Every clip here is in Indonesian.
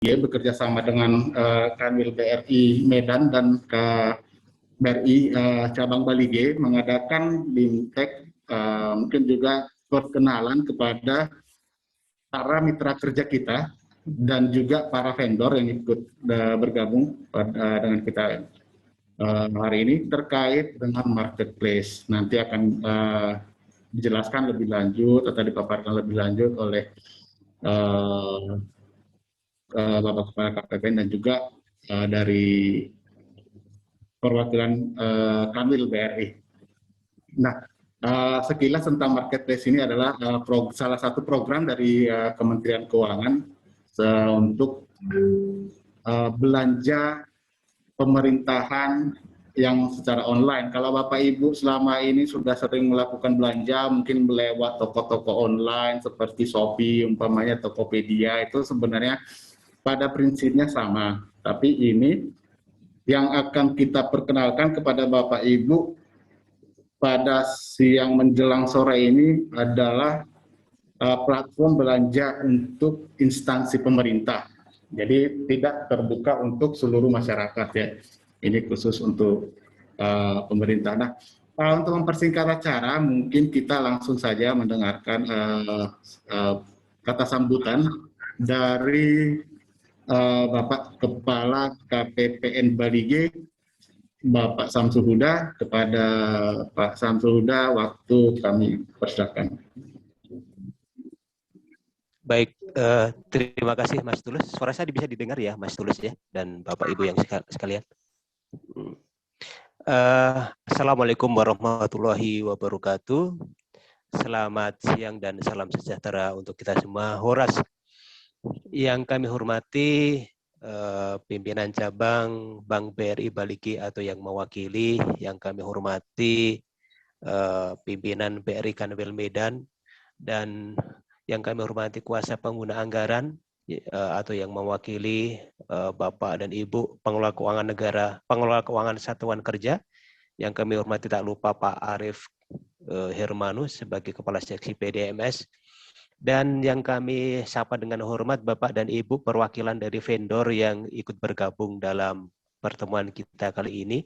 bekerja sama dengan Kanwil BRI Medan dan BRI cabang Bali G mengadakan BIMTEK, mungkin juga perkenalan kepada para mitra kerja kita dan juga para vendor yang ikut bergabung dengan kita hari ini terkait dengan marketplace. Nanti akan dijelaskan lebih lanjut atau dipaparkan lebih lanjut oleh Bapak Kepala KPPN dan juga dari perwakilan Kanwil BRI. Nah, sekilas tentang marketplace ini adalah salah satu program dari Kementerian Keuangan untuk belanja pemerintahan yang secara online. Kalau Bapak Ibu selama ini sudah sering melakukan belanja, mungkin lewat toko-toko online seperti Shopee, umpamanya Tokopedia, itu sebenarnya pada prinsipnya sama. Tapi ini yang akan kita perkenalkan kepada Bapak Ibu pada siang menjelang sore ini adalah platform belanja untuk instansi pemerintah. Jadi tidak terbuka untuk seluruh masyarakat ya. Ini khusus untuk pemerintah. Nah, untuk mempersingkat acara, mungkin kita langsung saja mendengarkan kata sambutan dari Bapak Kepala KPPN Bali G, Bapak Samsul Huda. Kepada Pak Samsul Huda, waktu kami persilakan. Baik, terima kasih Mas Tulus. Suara saya bisa didengar ya Mas Tulus ya, dan Bapak Ibu yang sekalian. Assalamualaikum warahmatullahi wabarakatuh. Selamat siang dan salam sejahtera untuk kita semua. Horas yang kami hormati, pimpinan cabang Bank BRI Bali G atau yang mewakili, yang kami hormati pimpinan BRI Kanwil Medan, dan yang kami hormati kuasa pengguna anggaran atau yang mewakili Bapak dan Ibu pengelola keuangan negara, pengelola keuangan satuan kerja, yang kami hormati tak lupa Pak Arief Hermanus sebagai Kepala Seksi PDMS, dan yang kami sapa dengan hormat Bapak dan Ibu perwakilan dari vendor yang ikut bergabung dalam pertemuan kita kali ini.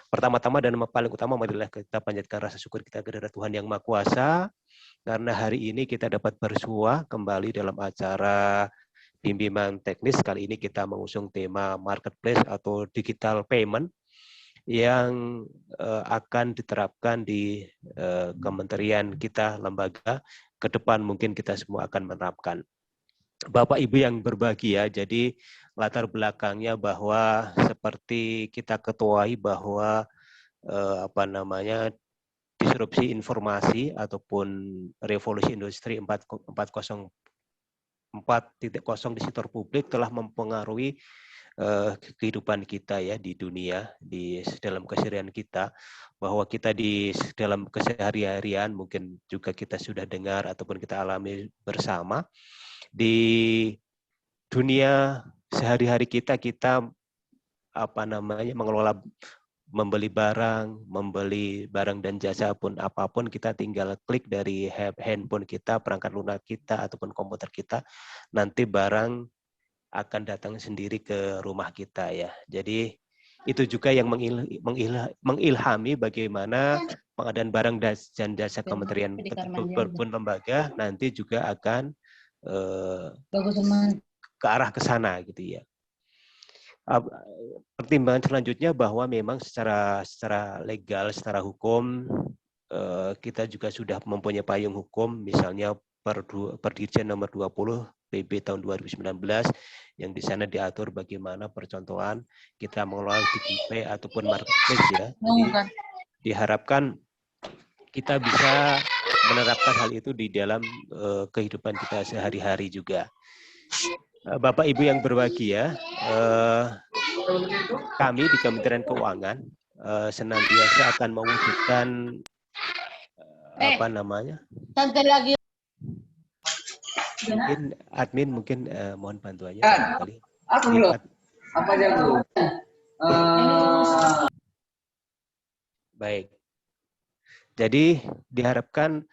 Pertama-tama dan paling utama, marilah kita panjatkan rasa syukur kita kepada Tuhan Yang Maha Kuasa, karena hari ini kita dapat bersua kembali dalam acara bimbingan teknis. Kali ini kita mengusung tema marketplace atau digital payment yang akan diterapkan di kementerian kita, lembaga. Ke depan mungkin kita semua akan menerapkan. Bapak Ibu yang berbahagia, jadi latar belakangnya bahwa seperti kita ketuai bahwa disrupsi informasi ataupun revolusi industri 4.0 di sektor publik telah mempengaruhi kehidupan kita ya di dunia, di dalam keseharian kita, bahwa kita di dalam keseharian mungkin juga kita sudah dengar ataupun kita alami bersama di dunia sehari-hari kita mengelola, membeli barang dan jasa pun apapun, kita tinggal klik dari handphone kita, perangkat lunak kita ataupun komputer kita, nanti barang akan datang sendiri ke rumah kita ya. Jadi itu juga yang mengilhami bagaimana pengadaan barang dan jasa kementerian pun lembaga nanti juga akan ke arah ke sana gitu ya. Pertimbangan selanjutnya bahwa memang secara legal, secara hukum kita juga sudah mempunyai payung hukum, misalnya Perdirjen nomor 20 PB tahun 2019 yang di sana diatur bagaimana percontohan kita mengelola DKP ataupun marketplace ya. Jadi diharapkan kita bisa menerapkan hal itu di dalam kehidupan kita sehari-hari juga. Bapak Ibu yang berbahagia, kami di Kementerian Keuangan senantiasa akan mewujudkan mungkin admin mohon bantuannya barangkali. Baik. Jadi diharapkan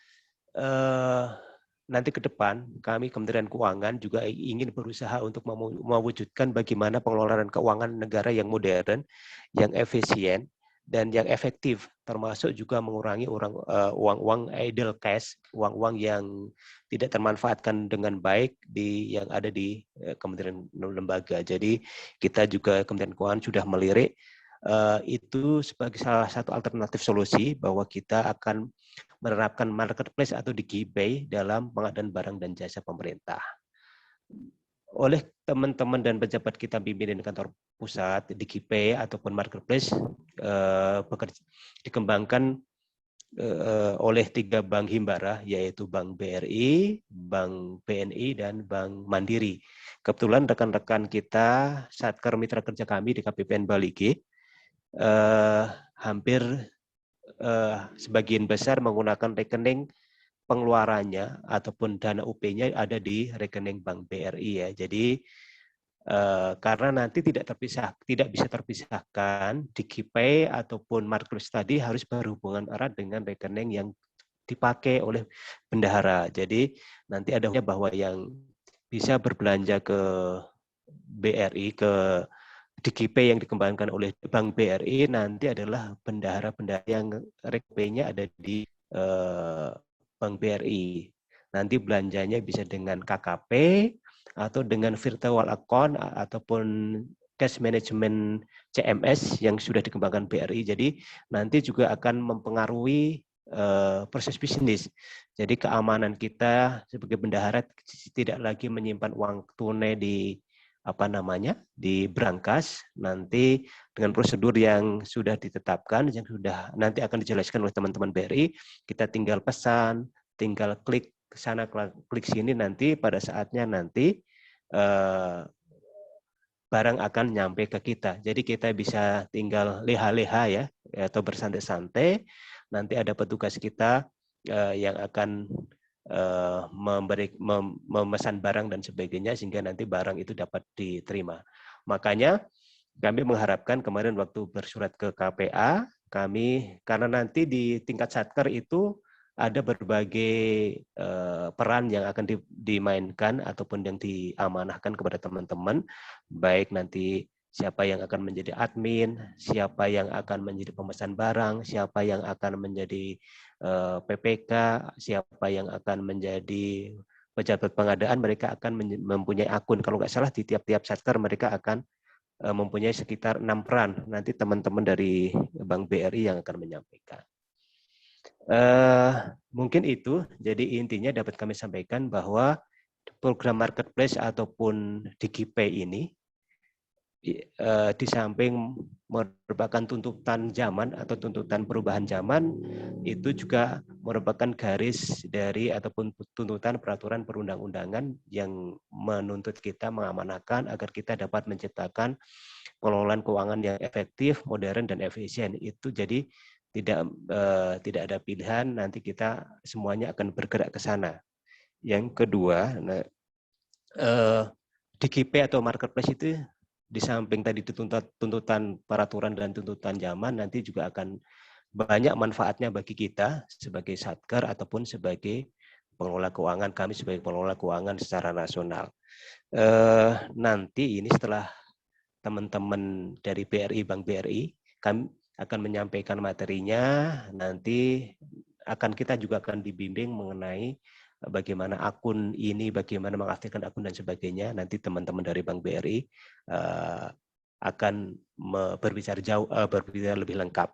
nanti ke depan kami Kementerian Keuangan juga ingin berusaha untuk mewujudkan bagaimana pengelolaan keuangan negara yang modern, yang efisien, dan yang efektif, termasuk juga mengurangi uang-uang idle cash, uang-uang yang tidak termanfaatkan dengan baik yang ada di kementerian lembaga. Jadi kita juga Kementerian Keuangan sudah melirik itu sebagai salah satu alternatif solusi bahwa kita akan menerapkan marketplace atau DigiPay dalam pengadaan barang dan jasa pemerintah. Oleh teman-teman dan pejabat kita pimpinan kantor pusat, DigiPay ataupun marketplace dikembangkan oleh 3 bank himbara, yaitu Bank BRI, Bank BNI, dan Bank Mandiri. Kebetulan rekan-rekan kita, Satker mitra kerja kami di KPPN Baligi, hampir sebagian besar menggunakan rekening pengeluarannya ataupun dana UP-nya ada di rekening Bank BRI ya. Jadi karena nanti tidak bisa terpisahkan, DigiPay ataupun marketplace tadi harus berhubungan erat dengan rekening yang dipakai oleh bendahara. Jadi nanti ada bahwa yang bisa berbelanja ke BRI, ke DigiPay yang dikembangkan oleh Bank BRI nanti adalah bendahara-bendahara yang rekeningnya ada di Bank BRI. Nanti belanjanya bisa dengan KKP atau dengan virtual account ataupun cash management CMS yang sudah dikembangkan BRI. Jadi nanti juga akan mempengaruhi proses bisnis. Jadi keamanan kita sebagai bendahara tidak lagi menyimpan uang tunai di di brankas, nanti dengan prosedur yang sudah ditetapkan, yang sudah nanti akan dijelaskan oleh teman-teman BRI, kita tinggal pesan, tinggal klik ke sana, klik sini, nanti pada saatnya nanti barang akan nyampe ke kita. Jadi kita bisa tinggal leha-leha ya, atau bersantai-santai, nanti ada petugas kita yang akan memesan barang dan sebagainya sehingga nanti barang itu dapat diterima. Makanya kami mengharapkan kemarin waktu bersurat ke KPA, karena nanti di tingkat Satker itu ada berbagai peran yang akan dimainkan ataupun yang diamanahkan kepada teman-teman, baik nanti siapa yang akan menjadi admin, siapa yang akan menjadi pemesan barang, siapa yang akan menjadi PPK, siapa yang akan menjadi pejabat pengadaan, mereka akan mempunyai akun. Kalau nggak salah di tiap-tiap Satker mereka akan mempunyai sekitar 6 peran. Nanti teman-teman dari Bank BRI yang akan menyampaikan. Mungkin itu, jadi intinya dapat kami sampaikan bahwa program marketplace ataupun DigiPay ini di samping merupakan tuntutan zaman atau tuntutan perubahan zaman, itu juga merupakan garis dari ataupun tuntutan peraturan perundang-undangan yang menuntut kita mengamanahkan agar kita dapat menciptakan pengelolaan keuangan yang efektif, modern, dan efisien. Itu jadi tidak ada pilihan, nanti kita semuanya akan bergerak ke sana. Yang kedua, DigiPay atau marketplace itu di samping tadi tuntutan peraturan dan tuntutan zaman, nanti juga akan banyak manfaatnya bagi kita sebagai Satker ataupun sebagai pengelola keuangan, kami sebagai pengelola keuangan secara nasional. Nanti ini setelah teman-teman dari BRI, Bank BRI, kami akan menyampaikan materinya, nanti kita juga akan dibimbing mengenai bagaimana akun ini, bagaimana mengaktifkan akun dan sebagainya. Nanti teman-teman dari Bank BRI akan berbicara lebih lengkap.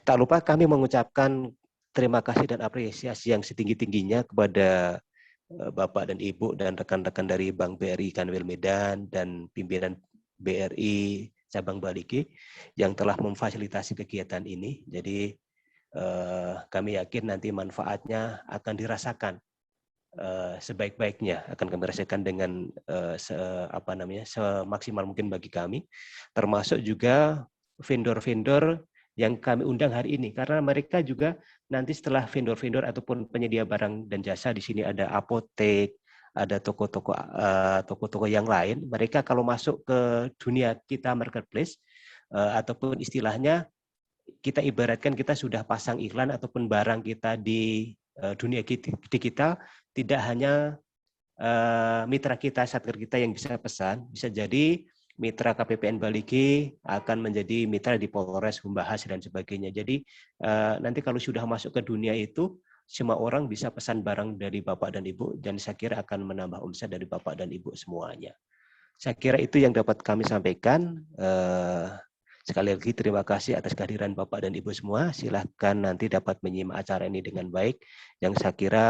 Tak lupa kami mengucapkan terima kasih dan apresiasi yang setinggi-tingginya kepada Bapak dan Ibu dan rekan-rekan dari Bank BRI Kanwil Medan dan pimpinan BRI Cabang Baligi yang telah memfasilitasi kegiatan ini. Jadi kami yakin nanti manfaatnya akan dirasakan sebaik-baiknya, akan kami rasakan dengan semaksimal mungkin bagi kami, termasuk juga vendor-vendor yang kami undang hari ini, karena mereka juga nanti setelah vendor-vendor ataupun penyedia barang dan jasa, di sini ada apotek, ada toko-toko yang lain, mereka kalau masuk ke dunia kita marketplace ataupun istilahnya kita ibaratkan kita sudah pasang iklan ataupun barang kita di dunia digital, tidak hanya mitra kita, satker kita yang bisa pesan, bisa jadi mitra KPPN Baligi akan menjadi mitra di Polres, Humbahas, dan sebagainya. Jadi nanti kalau sudah masuk ke dunia itu, semua orang bisa pesan barang dari Bapak dan Ibu, dan saya kira akan menambah omset dari Bapak dan Ibu semuanya. Saya kira itu yang dapat kami sampaikan. Sekali lagi terima kasih atas kehadiran Bapak dan Ibu semua. Silahkan nanti dapat menyimak acara ini dengan baik. Yang saya kira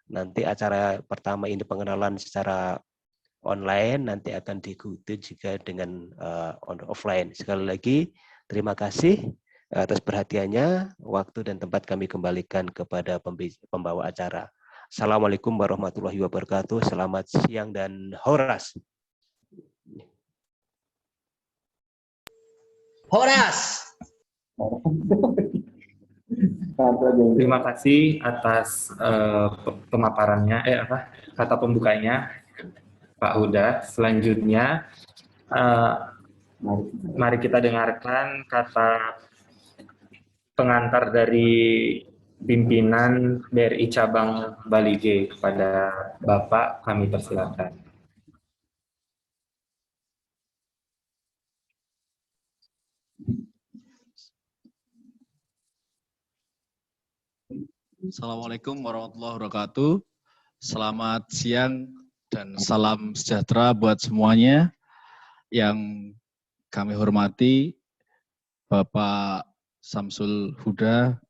nanti acara pertama ini pengenalan secara online, nanti akan diikuti juga dengan offline. Sekali lagi terima kasih atas perhatiannya. Waktu dan tempat kami kembalikan kepada pembawa acara. Assalamualaikum warahmatullahi wabarakatuh. Selamat siang dan horas. Horas. Terima kasih atas pemaparannya, kata pembukanya, Pak Huda. Selanjutnya, mari kita dengarkan kata pengantar dari pimpinan BRI Cabang Balige. Kepada Bapak, kami persilakan. Assalamualaikum warahmatullahi wabarakatuh. Selamat siang dan salam sejahtera buat semuanya. Yang kami hormati Bapak Samsul Huda,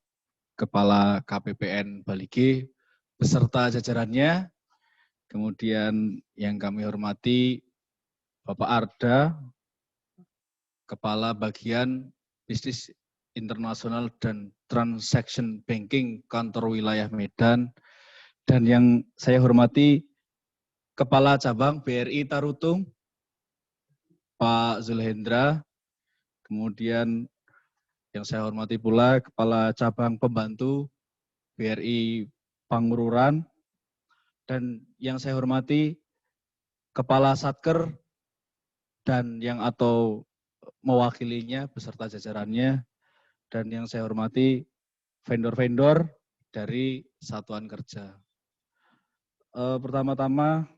Kepala KPPN Baligi, beserta jajarannya. Kemudian yang kami hormati Bapak Arda, Kepala Bagian Bisnis Internasional dan Transaction Banking Kantor Wilayah Medan, dan yang saya hormati Kepala Cabang BRI Tarutung, Pak Zulhendra, kemudian yang saya hormati pula Kepala Cabang Pembantu BRI Pangururan, dan yang saya hormati Kepala Satker dan yang atau mewakilinya beserta jajarannya, dan yang saya hormati vendor-vendor dari satuan kerja. Pertama-tama,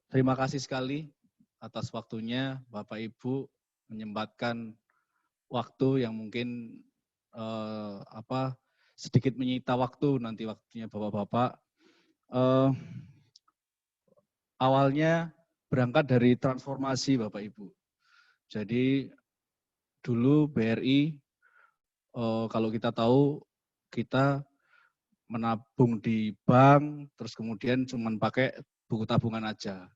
terima kasih sekali atas waktunya Bapak Ibu menyempatkan waktu yang mungkin sedikit menyita waktu nanti waktunya Bapak-Bapak. Awalnya berangkat dari transformasi Bapak Ibu. Jadi dulu BRI, kalau kita tahu, kita menabung di bank, terus kemudian cuma pakai buku tabungan aja.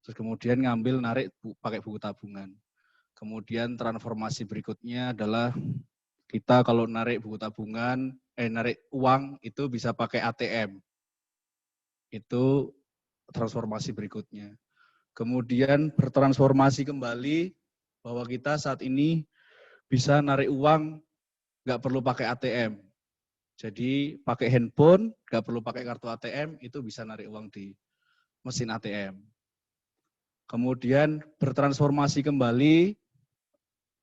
Terus kemudian narik pakai buku tabungan. Kemudian transformasi berikutnya adalah kita kalau narik buku tabungan, narik uang itu bisa pakai ATM. Itu transformasi berikutnya. Kemudian bertransformasi kembali bahwa kita saat ini bisa narik uang nggak perlu pakai ATM. Jadi pakai handphone, nggak perlu pakai kartu ATM, itu bisa narik uang di mesin ATM. Kemudian bertransformasi kembali,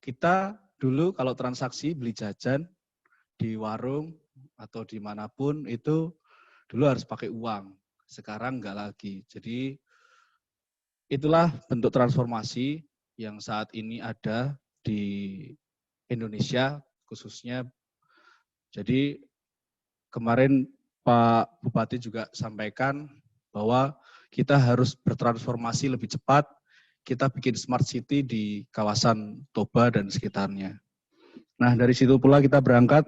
kita dulu kalau transaksi beli jajan di warung atau dimanapun itu dulu harus pakai uang, sekarang nggak lagi. Jadi itulah bentuk transformasi yang saat ini ada di Indonesia khususnya. Jadi kemarin Pak Bupati juga sampaikan bahwa kita harus bertransformasi lebih cepat, kita bikin smart city di kawasan Toba dan sekitarnya. Nah dari situ pula kita berangkat,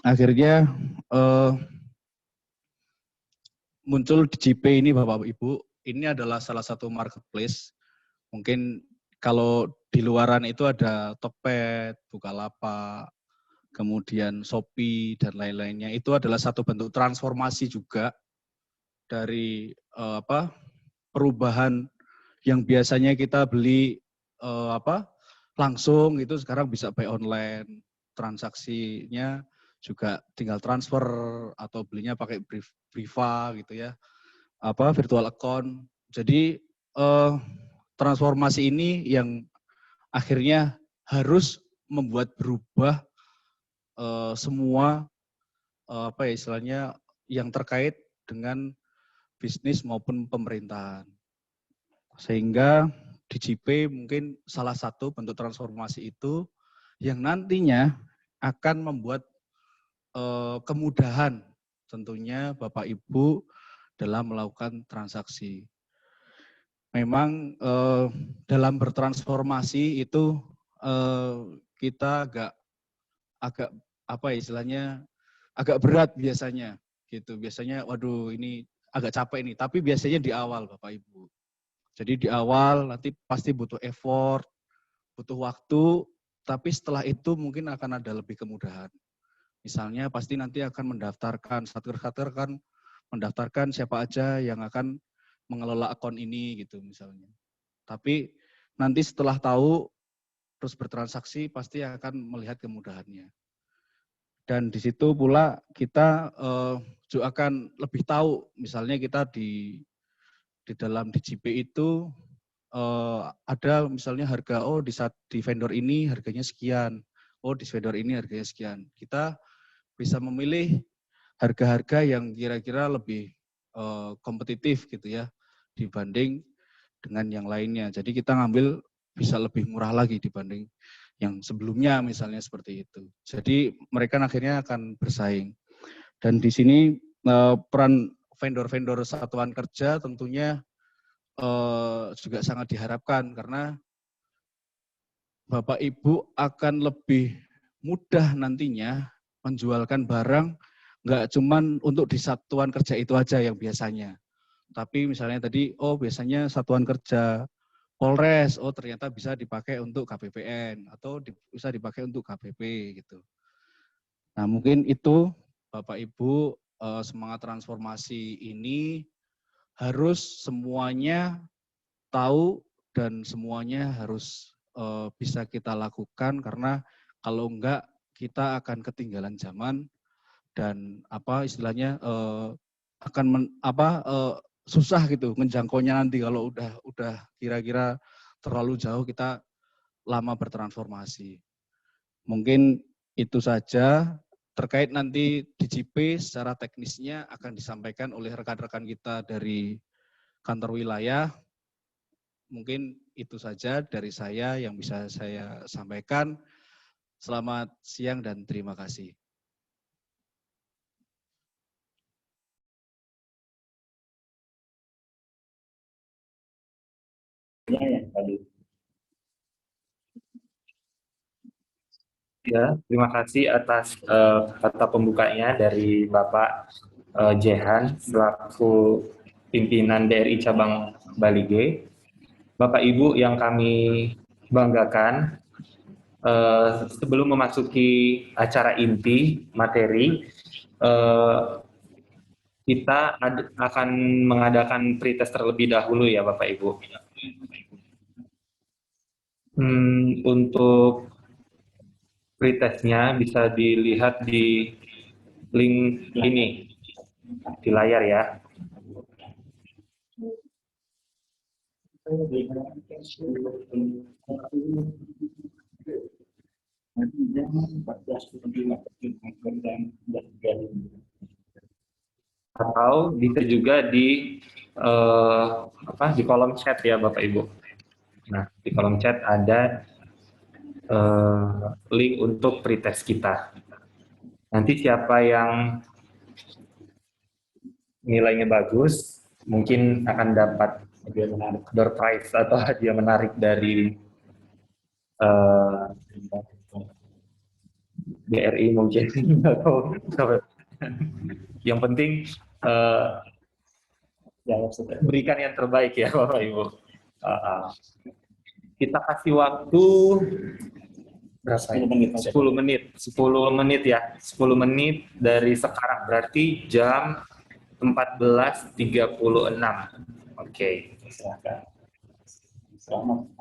akhirnya muncul di JP ini Bapak Ibu, ini adalah salah satu marketplace. Mungkin kalau di luaran itu ada Tokped, Bukalapak, kemudian Shopee dan lain-lainnya. Itu adalah satu bentuk transformasi juga dari perubahan yang biasanya kita beli langsung, itu sekarang bisa buy online, transaksinya juga tinggal transfer atau belinya pakai Briva gitu ya, virtual account. Jadi transformasi ini yang akhirnya harus membuat berubah semua istilahnya yang terkait dengan bisnis maupun pemerintahan. Sehingga DJP mungkin salah satu bentuk transformasi itu yang nantinya akan membuat kemudahan tentunya Bapak Ibu dalam melakukan transaksi. Memang dalam bertransformasi itu kita agak apa istilahnya agak berat biasanya gitu. Biasanya waduh ini agak capek nih, tapi biasanya di awal Bapak Ibu. Jadi di awal nanti pasti butuh effort, butuh waktu, tapi setelah itu mungkin akan ada lebih kemudahan. Misalnya pasti nanti akan mendaftarkan, Satker kan mendaftarkan siapa aja yang akan mengelola akun ini gitu misalnya. Tapi nanti setelah tahu terus bertransaksi pasti akan melihat kemudahannya. Dan di situ pula kita juga akan lebih tahu, misalnya kita di dalam DJP itu ada misalnya harga, oh di vendor ini harganya sekian, oh di vendor ini harganya sekian. Kita bisa memilih harga-harga yang kira-kira lebih kompetitif gitu ya dibanding dengan yang lainnya. Jadi kita ngambil bisa lebih murah lagi dibanding yang sebelumnya misalnya seperti itu. Jadi mereka akhirnya akan bersaing. Dan di sini peran vendor-vendor satuan kerja tentunya juga sangat diharapkan karena Bapak Ibu akan lebih mudah nantinya menjualkan barang nggak cuman untuk di satuan kerja itu aja yang biasanya. Tapi misalnya tadi, oh biasanya satuan kerja Polres, oh ternyata bisa dipakai untuk KPPN atau bisa dipakai untuk KPP gitu. Nah mungkin itu Bapak Ibu semangat transformasi ini harus semuanya tahu dan semuanya harus bisa kita lakukan karena kalau enggak kita akan ketinggalan zaman dan apa istilahnya akan susah gitu menjangkaunya nanti kalau udah kira-kira terlalu jauh kita lama bertransformasi. Mungkin itu saja terkait nanti DJP secara teknisnya akan disampaikan oleh rekan-rekan kita dari kantor wilayah. Mungkin itu saja dari saya yang bisa saya sampaikan. Selamat siang dan terima kasih. Ya, terima kasih atas kata pembukanya dari Bapak Jehan selaku pimpinan DRI Cabang Bali G. Bapak Ibu yang kami banggakan, sebelum memasuki acara inti materi, kita akan mengadakan pretest terlebih dahulu ya Bapak Ibu. Untuk pretestnya bisa dilihat di link ini di layar ya. Atau bisa juga di kolom chat ya Bapak Ibu. Nah, di kolom chat ada link untuk pretest kita. Nanti siapa yang nilainya bagus, mungkin akan dapat door prize atau hadiah menarik dari BRI mungkin atau yang penting berikan yang terbaik ya Bapak Ibu. Kita kasih waktu berapa? 10 menit. 10 menit ya. 10 menit dari sekarang berarti jam 14.36. Oke. Silakan. Selamat.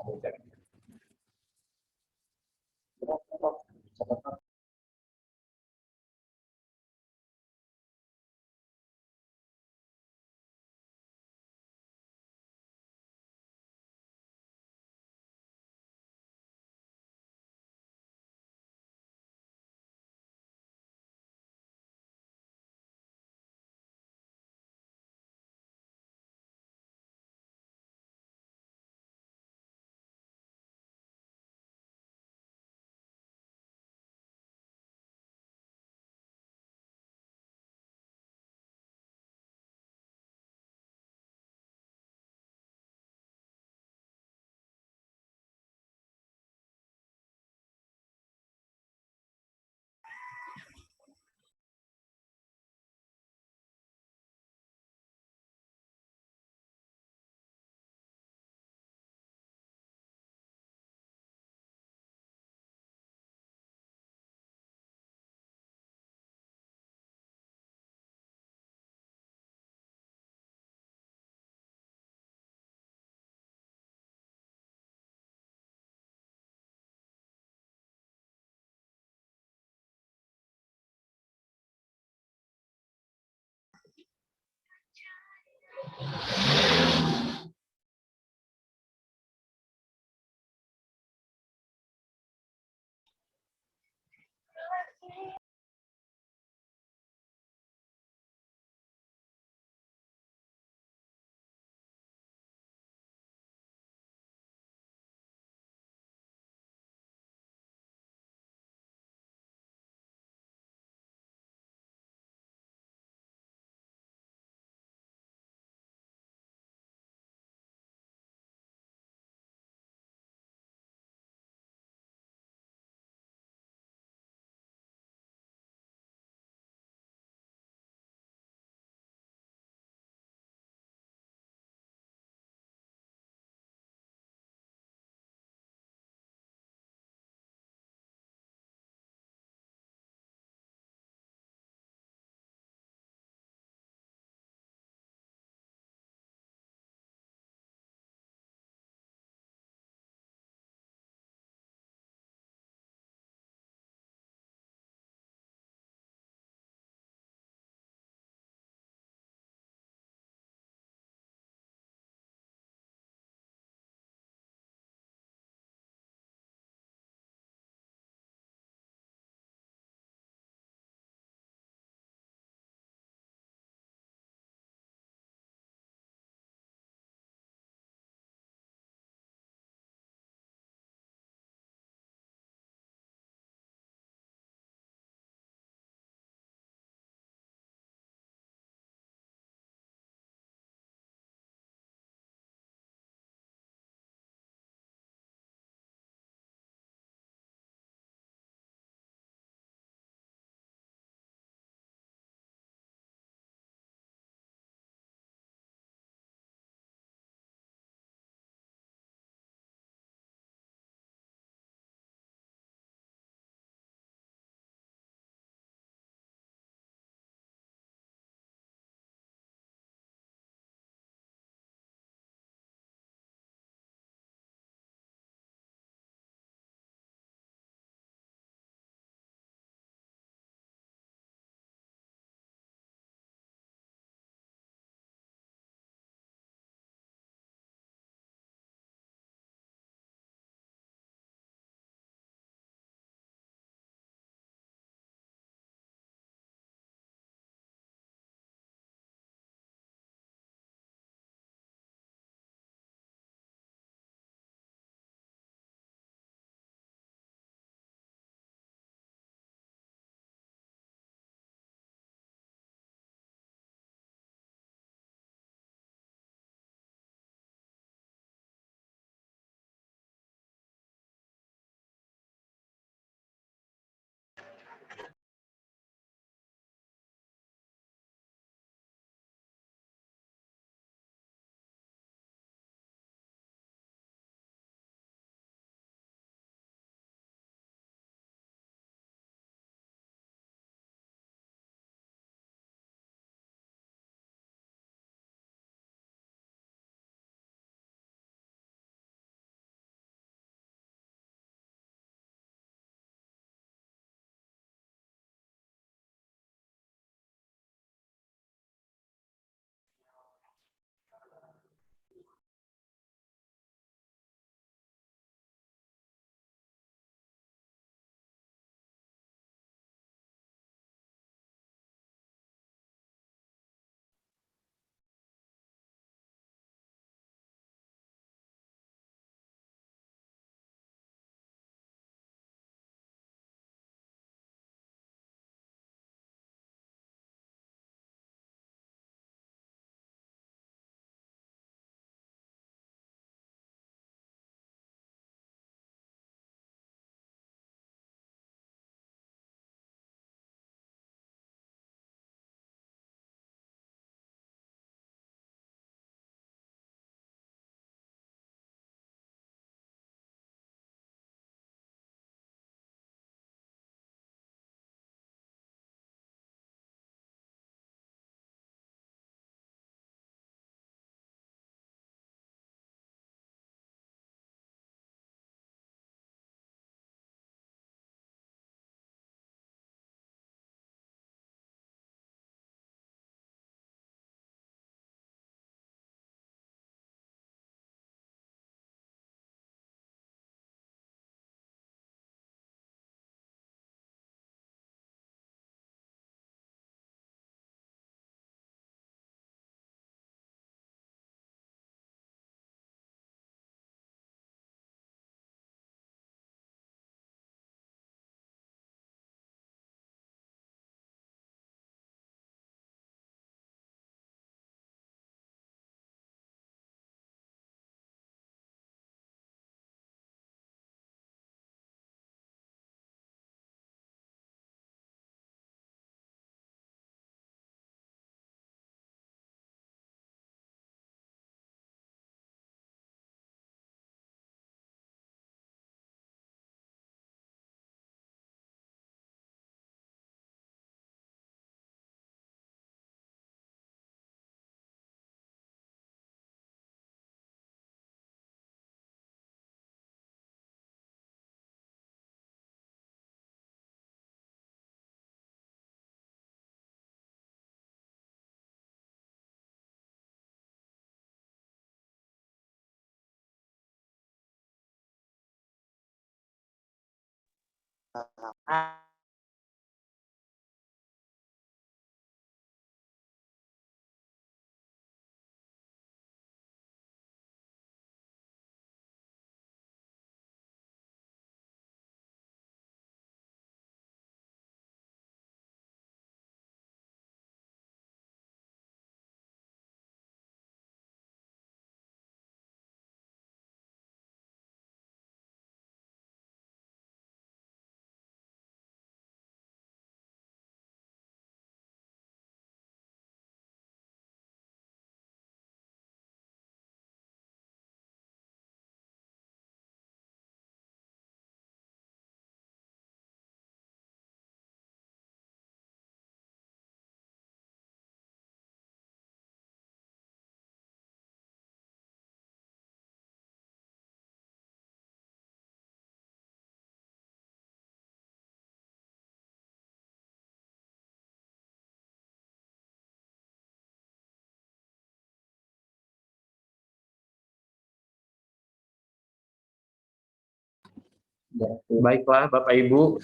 Baiklah Bapak Ibu,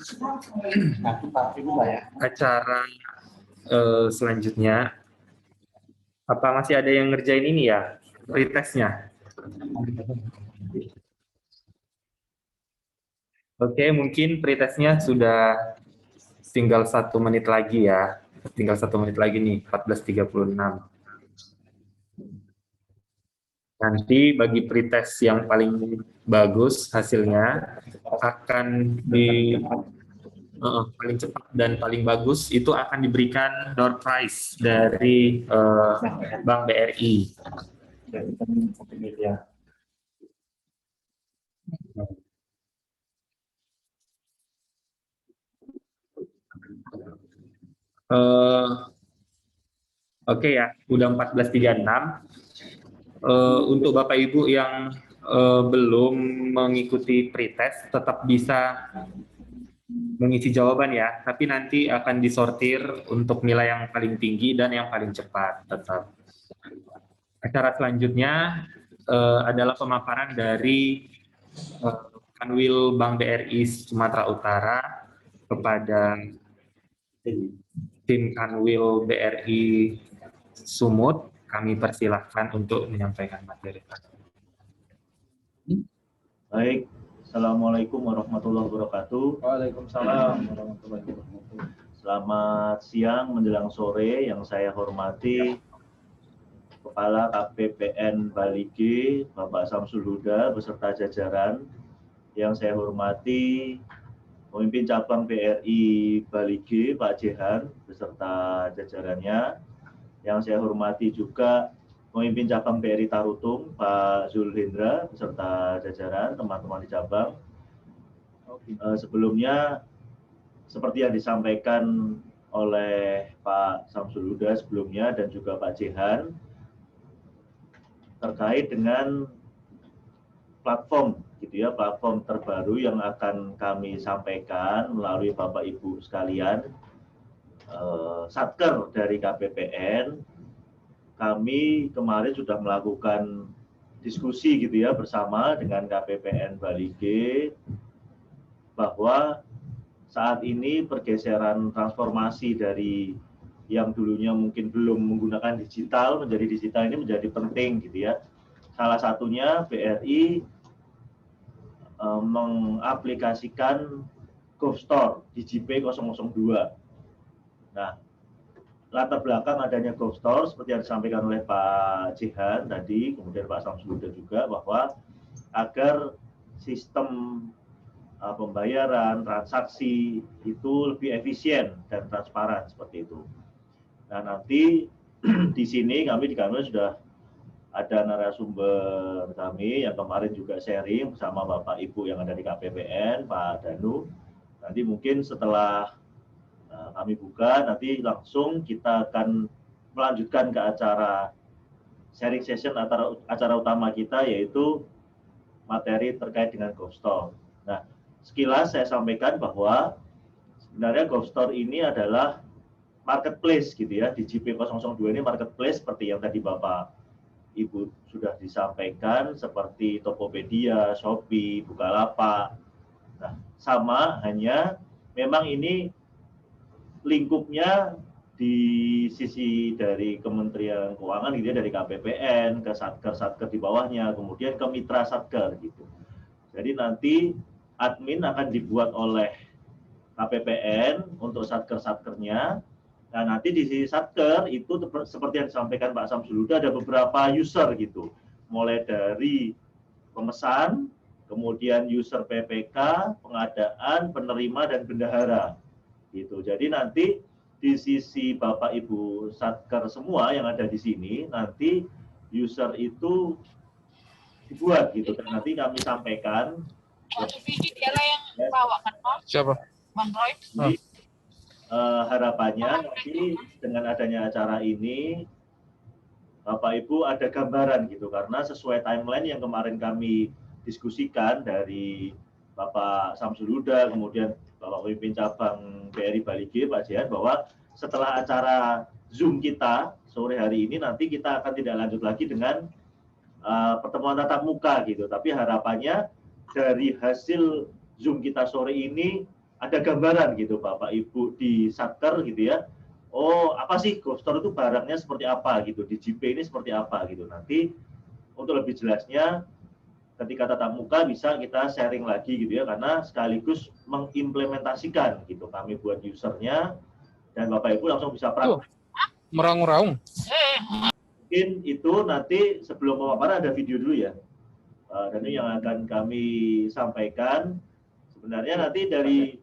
acara selanjutnya, apa masih ada yang ngerjain ini ya, pretestnya? Oke, mungkin pretestnya sudah tinggal 1 menit lagi ya, tinggal 1 menit lagi nih, 14.36. Nanti bagi pretest yang paling bagus hasilnya akan paling cepat dan paling bagus itu akan diberikan door prize dari Bank BRI. Oke ya, udah 14.36. Untuk Bapak Ibu yang belum mengikuti pretest tetap bisa mengisi jawaban ya, tapi nanti akan disortir untuk nilai yang paling tinggi dan yang paling cepat tetap. Acara selanjutnya adalah pemaparan dari Kanwil Bank BRI Sumatera Utara kepada tim Kanwil BRI Sumut. Kami persilahkan untuk menyampaikan materi. Baik, Assalamualaikum warahmatullahi wabarakatuh. Waalaikumsalam warahmatullahi wabarakatuh. Selamat siang menjelang sore, yang saya hormati Kepala KPPN Bali G, Bapak Samsul Huda beserta jajaran. Yang saya hormati Pemimpin Cabang BRI Bali G, Pak Jehan beserta jajarannya. Yang saya hormati juga Pemimpin Cabang BRI Tarutung, Pak Zulhendra beserta jajaran teman-teman di cabang. Sebelumnya, seperti yang disampaikan oleh Pak Samsul Huda sebelumnya dan juga Pak Jehan, terkait dengan platform, gitu ya, platform terbaru yang akan kami sampaikan melalui Bapak Ibu sekalian, Satker dari KPPN. Kami kemarin sudah melakukan diskusi gitu ya bersama dengan KPPN Bali G bahwa saat ini pergeseran transformasi dari yang dulunya mungkin belum menggunakan digital menjadi digital ini menjadi penting gitu ya. Salah satunya BRI mengaplikasikan GovStore di JP 002. Nah, latar belakang adanya GovStore seperti yang disampaikan oleh Pak Jihan tadi, kemudian Pak Samsul Huda juga, bahwa agar sistem pembayaran, transaksi itu lebih efisien dan transparan seperti itu. Nah, nanti di sini kami di Kanwil sudah ada narasumber kami yang kemarin juga sharing bersama Bapak Ibu yang ada di KPPN, Pak Danu. Nanti mungkin setelah kami buka, nanti langsung kita akan melanjutkan ke acara sharing session, acara utama kita, yaitu materi terkait dengan GovStore. Nah, sekilas saya sampaikan bahwa sebenarnya GovStore ini adalah marketplace gitu ya, di JP002 ini marketplace seperti yang tadi Bapak Ibu sudah disampaikan, seperti Tokopedia, Shopee, Bukalapak, Nah, sama, hanya memang ini lingkupnya di sisi dari Kementerian Keuangan gitu ya, dari KPPN ke satker-satker di bawahnya, kemudian ke mitra satker gitu. Jadi nanti admin akan dibuat oleh KPPN untuk satker-satkernya. Nah, nanti di sisi satker itu seperti yang disampaikan Pak Samsul Huda, ada beberapa user gitu. Mulai dari pemesan, kemudian user PPK, pengadaan, penerima, dan bendahara. Gitu. Jadi nanti di sisi Bapak Ibu satker semua yang ada di sini, nanti user itu dibuat gitu. Dan nanti kami sampaikan. Siapa? Jadi, harapannya nanti dengan adanya acara ini, Bapak Ibu ada gambaran gitu, karena sesuai timeline yang kemarin kami diskusikan dari Bapak Samsul Huda, kemudian Bapak Pemimpin Cabang BRI Bali G, Pak Jihan, bahwa setelah acara Zoom kita sore hari ini, nanti kita akan tidak lanjut lagi dengan pertemuan tatap muka gitu. Tapi harapannya dari hasil Zoom kita sore ini ada gambaran gitu Bapak Ibu di satker gitu ya. Oh, apa sih GoStore itu barangnya seperti apa gitu, di JP ini seperti apa gitu. Nanti untuk lebih jelasnya ketika tatap muka bisa kita sharing lagi gitu ya, karena sekaligus mengimplementasikan gitu. Kami buat usernya dan Bapak Ibu langsung bisa praktek. Meraung-raung. Mungkin itu nanti sebelum pemaparan ada video dulu ya. Dan ini yang akan kami sampaikan. Sebenarnya nanti dari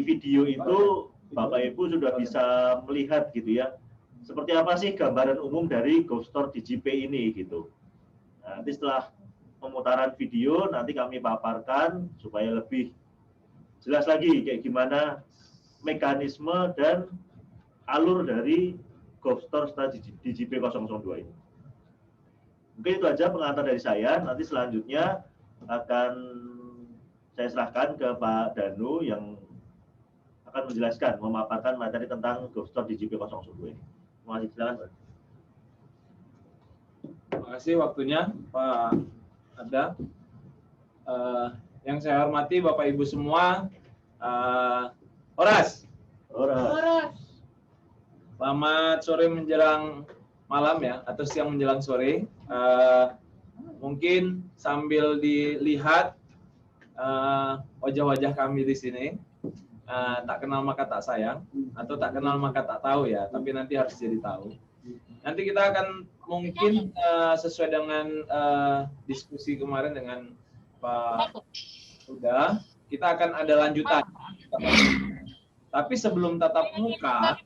video itu Bapak Ibu sudah bisa melihat gitu ya, seperti apa sih gambaran umum dari GoStore DJP ini gitu. Nah, nanti setelah pemutaran video nanti kami paparkan supaya lebih jelas lagi kayak gimana mekanisme dan alur dari GoStore DJP 002 ini. Mungkin itu aja pengantar dari saya. Nanti selanjutnya akan saya serahkan ke Pak Danu yang akan menjelaskan, memaparkan materi tentang GoStore DJP 002 ini. Terima kasih, silakan Pak. Terima kasih waktunya Pak Ada. Yang saya hormati Bapak Ibu semua, Horas. Selamat sore menjelang malam ya, atau siang menjelang sore. Mungkin sambil dilihat wajah-wajah kami di sini, tak kenal maka tak sayang, atau tak kenal maka tak tahu ya, tapi nanti harus jadi tahu. Nanti kita akan mungkin sesuai dengan diskusi kemarin dengan Pak Huda, kita akan ada lanjutan. Tapi sebelum tatap muka,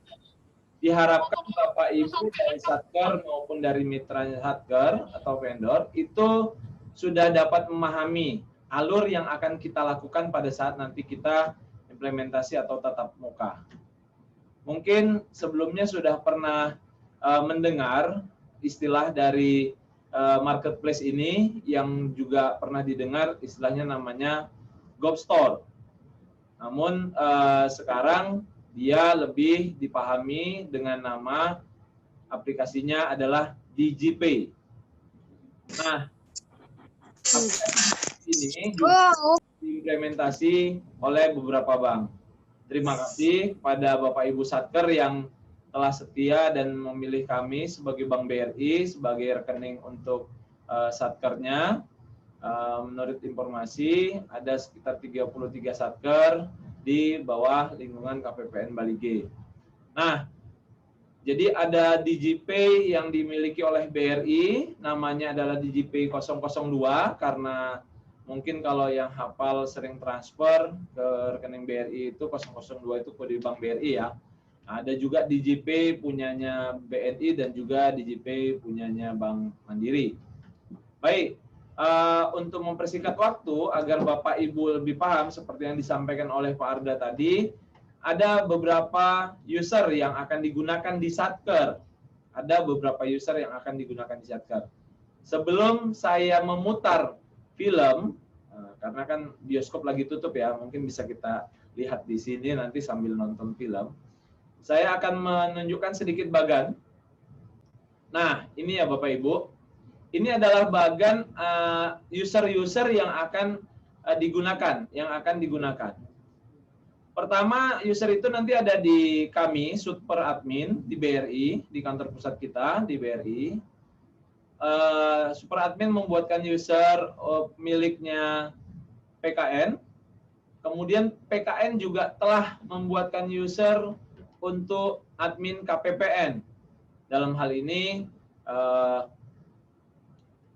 diharapkan Bapak Ibu dari satker maupun dari mitra satker atau vendor itu sudah dapat memahami alur yang akan kita lakukan pada saat nanti kita implementasi atau tatap muka. Mungkin sebelumnya sudah pernah mendengar istilah dari marketplace ini, yang juga pernah didengar istilahnya namanya GoStore. Namun sekarang dia lebih dipahami dengan nama aplikasinya adalah DJP. Nah, ini diimplementasi oleh beberapa bank. Terima kasih kepada Bapak Ibu Satker yang telah setia dan memilih kami sebagai Bank BRI sebagai rekening untuk satkernya. Menurut informasi ada sekitar 33 satker di bawah lingkungan KPPN Bali G. Nah, jadi ada DJP yang dimiliki oleh BRI, namanya adalah DJP 002, karena mungkin kalau yang hafal sering transfer ke rekening BRI itu 002 itu kode Bank BRI ya. Nah, ada juga DJP punyanya BNI dan juga DJP punyanya Bank Mandiri. Baik. Untuk mempersingkat waktu agar Bapak Ibu lebih paham seperti yang disampaikan oleh Pak Arda tadi, ada beberapa user yang akan digunakan di satker. Ada beberapa user yang akan digunakan di satker. Sebelum saya memutar film, karena kan bioskop lagi tutup ya, mungkin bisa kita lihat di sini nanti sambil nonton film. Saya akan menunjukkan sedikit bagan. Nah, ini ya Bapak Ibu. Ini adalah bagan user-user yang akan yang akan digunakan. Pertama, user itu nanti ada di kami, Super Admin di BRI, di kantor pusat kita di BRI. Super Admin membuatkan user miliknya PKN. Kemudian PKN juga telah membuatkan user untuk admin KPPN. Dalam hal ini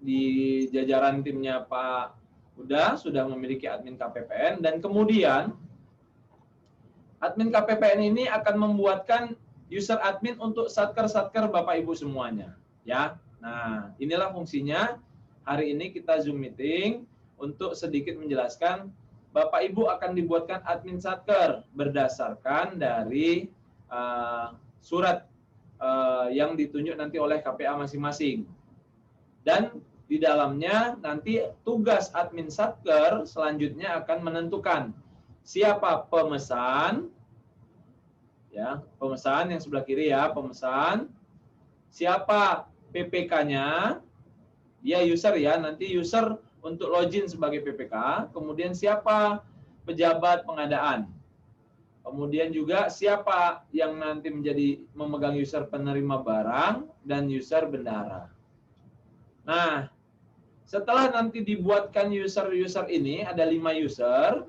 di jajaran timnya Pak Huda sudah memiliki admin KPPN, dan kemudian admin KPPN ini akan membuatkan user admin untuk satker-satker Bapak Ibu semuanya, ya. Nah, inilah fungsinya. Hari ini kita Zoom meeting untuk sedikit menjelaskan Bapak Ibu akan dibuatkan admin satker berdasarkan dari surat yang ditunjuk nanti oleh KPA masing-masing. Dan di dalamnya nanti tugas admin satker selanjutnya akan menentukan siapa pemesan, ya, pemesan yang sebelah kiri ya, pemesan, siapa PPK-nya, dia user ya, nanti user untuk login sebagai PPK, kemudian siapa pejabat pengadaan, kemudian juga siapa yang nanti memegang user penerima barang dan user bendahara. Nah, setelah nanti dibuatkan user-user ini, ada 5 user,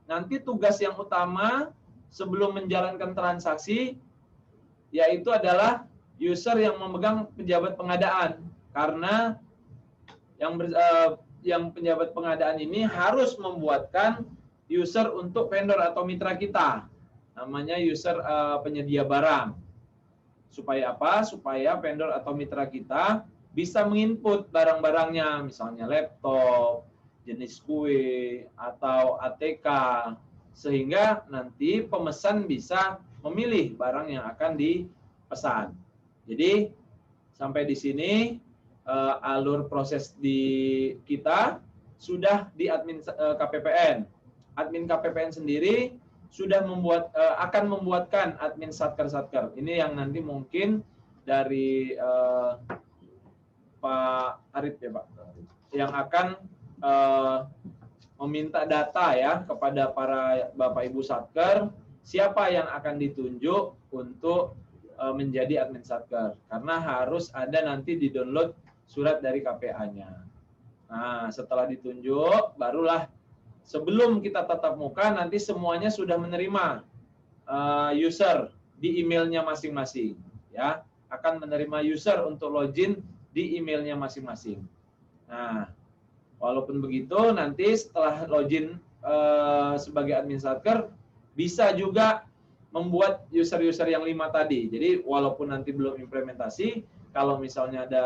nanti tugas yang utama sebelum menjalankan transaksi, yaitu adalah user yang memegang pejabat pengadaan. Karena yang pejabat pengadaan ini harus membuatkan user untuk vendor atau mitra kita. Namanya user penyedia barang. Supaya apa? Supaya vendor atau mitra kita bisa menginput barang-barangnya, misalnya laptop, jenis kue, atau ATK, sehingga nanti pemesan bisa memilih barang yang akan dipesan. Jadi, sampai di sini alur proses di kita sudah di admin KPPN. Admin KPPN sendiri sudah akan membuatkan admin satker-satker. Ini yang nanti mungkin dari Pak Arif ya Pak, yang akan meminta data ya kepada para Bapak Ibu Satker, siapa yang akan ditunjuk untuk menjadi admin Satker. Karena harus ada nanti di-download surat dari KPA-nya. Nah, setelah ditunjuk, barulah sebelum kita tatap muka, nanti semuanya sudah menerima user di emailnya masing-masing. Ya, akan menerima user untuk login di emailnya masing-masing. Nah, walaupun begitu, nanti setelah login sebagai admin Satker, bisa juga membuat user-user yang 5 tadi. Jadi, walaupun nanti belum implementasi, kalau misalnya ada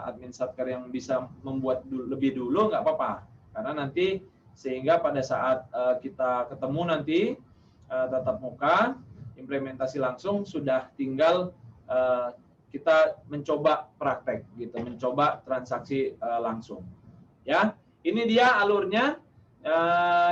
admin Satker yang bisa membuat lebih dulu, nggak apa-apa. Karena nanti, sehingga pada saat kita ketemu nanti, tatap muka, implementasi langsung, sudah tinggal kita mencoba praktek gitu, mencoba transaksi langsung. Ya, ini dia alurnya.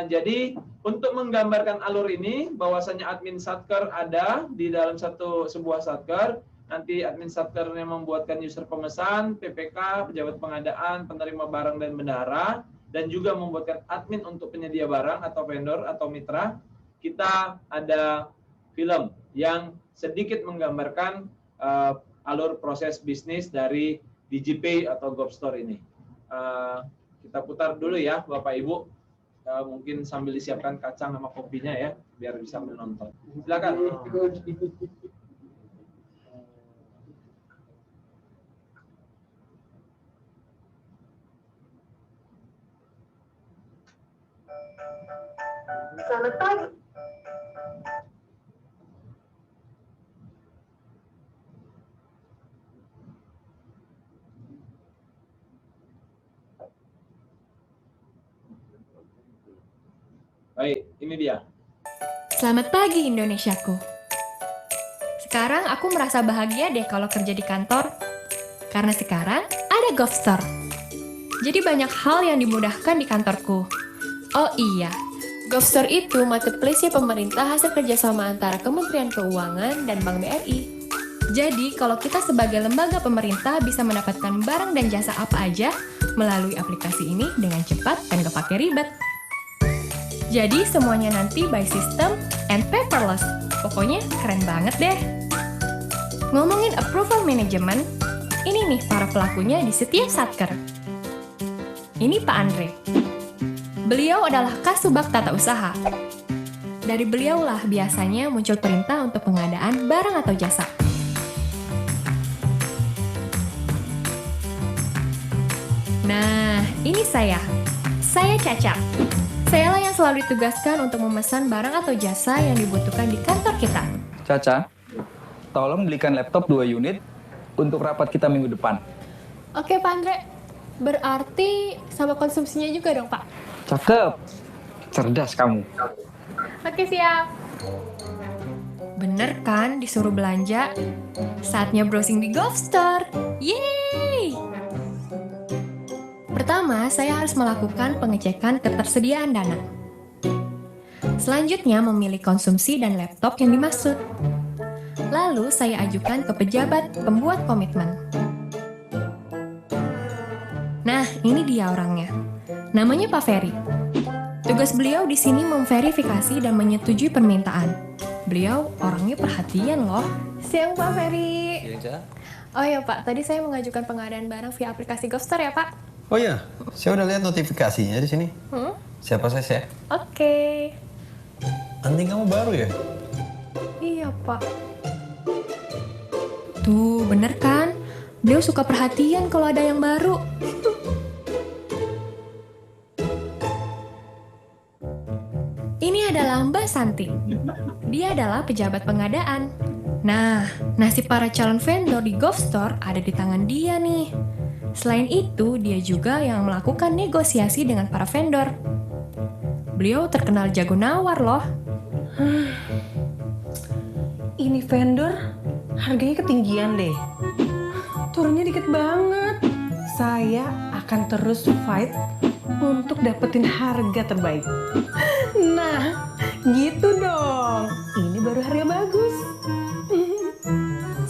Jadi untuk menggambarkan alur ini, bahwasanya admin Satker ada di dalam sebuah Satker, nanti admin Satkernya membuatkan user pemesan, PPK, pejabat pengadaan, penerima barang dan bendahara, dan juga membuatkan admin untuk penyedia barang atau vendor atau mitra. Kita ada film yang sedikit menggambarkan alur proses bisnis dari DigiPay atau GovStore ini. Kita putar dulu ya Bapak Ibu, mungkin sambil disiapkan kacang sama kopinya ya, biar bisa menonton. Silakan. Selamat pagi. Baik, ini dia. Selamat pagi Indonesiaku. Sekarang aku merasa bahagia deh kalau kerja di kantor. Karena sekarang ada GovStore. Jadi banyak hal yang dimudahkan di kantorku. Oh iya, GovStore itu marketplace pemerintah hasil kerjasama antara Kementerian Keuangan dan Bank BRI. Jadi kalau kita sebagai lembaga pemerintah bisa mendapatkan barang dan jasa apa aja melalui aplikasi ini dengan cepat dan gak pakai ribet. Jadi semuanya nanti by system and paperless. Pokoknya keren banget deh. Ngomongin approval management, ini nih para pelakunya di setiap satker. Ini Pak Andre. Beliau adalah Kasubag Tata Usaha. Dari beliaulah biasanya muncul perintah untuk pengadaan barang atau jasa. Nah, ini saya. Saya Caca. Sayalah yang selalu ditugaskan untuk memesan barang atau jasa yang dibutuhkan di kantor kita. Caca, tolong belikan laptop 2 unit untuk rapat kita minggu depan. Oke Pak Andre, berarti sama konsumsinya juga dong Pak? Cakep. Cerdas kamu. Oke siap. Bener kan disuruh belanja? Saatnya browsing di Golf Store. Yeay! Pertama, saya harus melakukan pengecekan ketersediaan dana. Selanjutnya, memilih konsumsi dan laptop yang dimaksud. Lalu, saya ajukan ke pejabat pembuat komitmen. Nah, ini dia orangnya. Namanya Pak Ferry. Tugas beliau di sini memverifikasi dan menyetujui permintaan. Beliau orangnya perhatian loh. Siang Pak Ferry. Oh ya Pak, tadi saya mengajukan pengadaan barang via aplikasi Golf Store ya Pak? Oh iya, saya udah lihat notifikasinya di sini. Siapa saya? Oke. Anting kamu baru ya? Iya Pak. Tuh, bener kan? Beliau suka perhatian kalau ada yang baru. Ini adalah Mbak Santi. Dia adalah pejabat pengadaan. Nah, nasib para calon vendor di Golf Store ada di tangan dia nih. Selain itu, dia juga yang melakukan negosiasi dengan para vendor. Beliau terkenal jago nawar loh. Ini vendor harganya ketinggian deh. Turunnya dikit banget. Saya akan terus fight untuk dapetin harga terbaik. Nah, gitu dong. Ini baru harga bagus.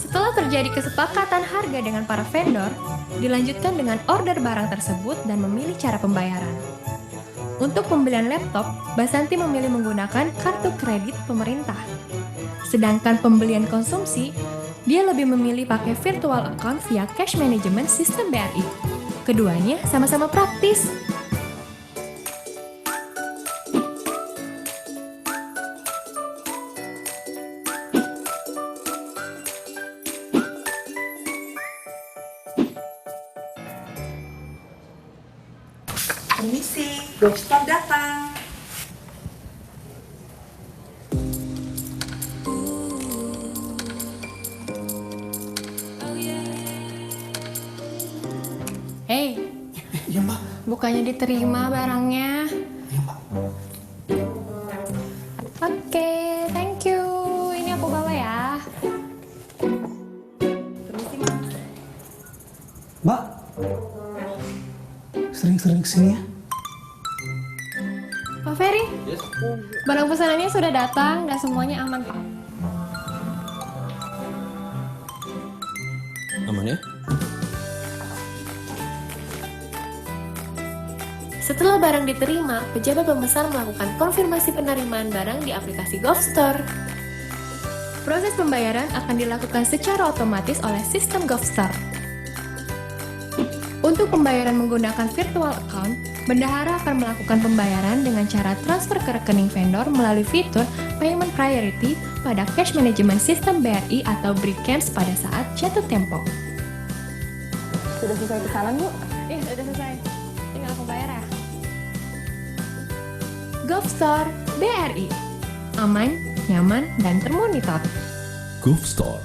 Setelah terjadi kesepakatan harga dengan para vendor, dilanjutkan dengan order barang tersebut dan memilih cara pembayaran. Untuk pembelian laptop, Mbak Santi memilih menggunakan kartu kredit pemerintah. Sedangkan pembelian konsumsi, dia lebih memilih pakai virtual account via cash management sistem BRI. Keduanya sama-sama praktis. Permisi, Golf Store datang. Hey, Iya mbak. bukannya diterima barangnya. Iya mbak. Oke, thank you. Ini aku bawa ya. Mbak, sering-sering kesini ya? Pak Ferry, barang pesanannya sudah datang dan semuanya aman, Pak. Aman ya? Setelah barang diterima, pejabat pemesan melakukan konfirmasi penerimaan barang di aplikasi Golf Store. Proses pembayaran akan dilakukan secara otomatis oleh sistem Golf Store. Untuk pembayaran menggunakan virtual account, bendahara akan melakukan pembayaran dengan cara transfer ke rekening vendor melalui fitur Payment Priority pada Cash Management System BRI atau BRICAMS pada saat jatuh tempo. Sudah selesai pesanan, Bu? Iya, sudah selesai. Tinggal aku bayar ya. Golf Store BRI. Aman, nyaman, dan termonitor. Golf Store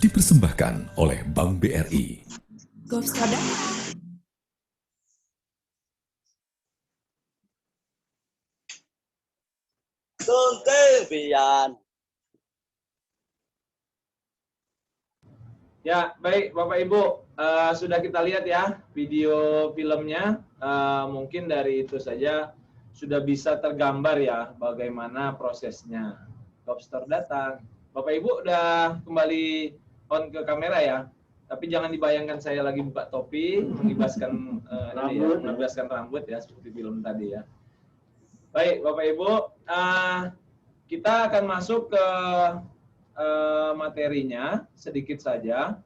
dipersembahkan oleh Bank BRI. Golf Store Ya, baik Bapak Ibu, sudah kita lihat ya video filmnya. Mungkin dari itu saja sudah bisa tergambar ya bagaimana prosesnya. Golf Store datang. Bapak Ibu udah kembali on ke kamera ya. Tapi jangan dibayangkan saya lagi buka topi, mengibaskan rambut ya, seperti film tadi ya. Baik, Bapak Ibu, kita akan masuk ke materinya sedikit saja.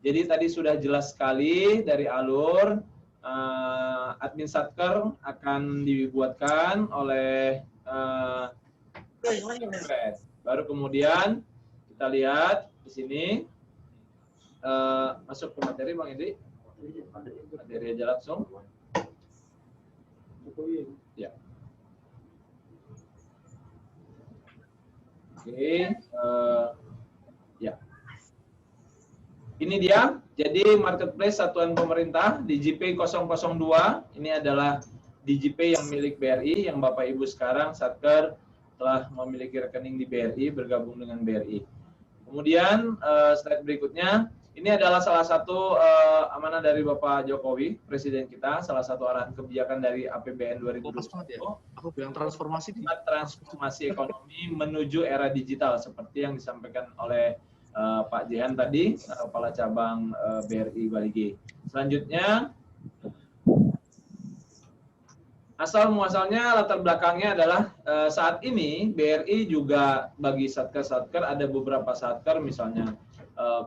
Jadi tadi sudah jelas sekali dari alur, admin Satker akan dibuatkan oleh baru kemudian kita lihat di sini masuk ke materi, Bang Edi. Materi aja langsung. Ya. Oke, ya. Ini dia, jadi marketplace satuan pemerintah DJP 002, ini adalah DJP yang milik BRI, yang Bapak Ibu sekarang Satker telah memiliki rekening di BRI, bergabung dengan BRI. Kemudian slide berikutnya, ini adalah salah satu amanah dari Bapak Jokowi, Presiden kita, salah satu arahan kebijakan dari APBN 2020. Aku bilang transformasi ekonomi menuju era digital, seperti yang disampaikan oleh Pak Jehan tadi, Kepala Cabang BRI Bali G. Selanjutnya, asal muasalnya latar belakangnya adalah saat ini BRI juga bagi satker-satker ada beberapa satker, misalnya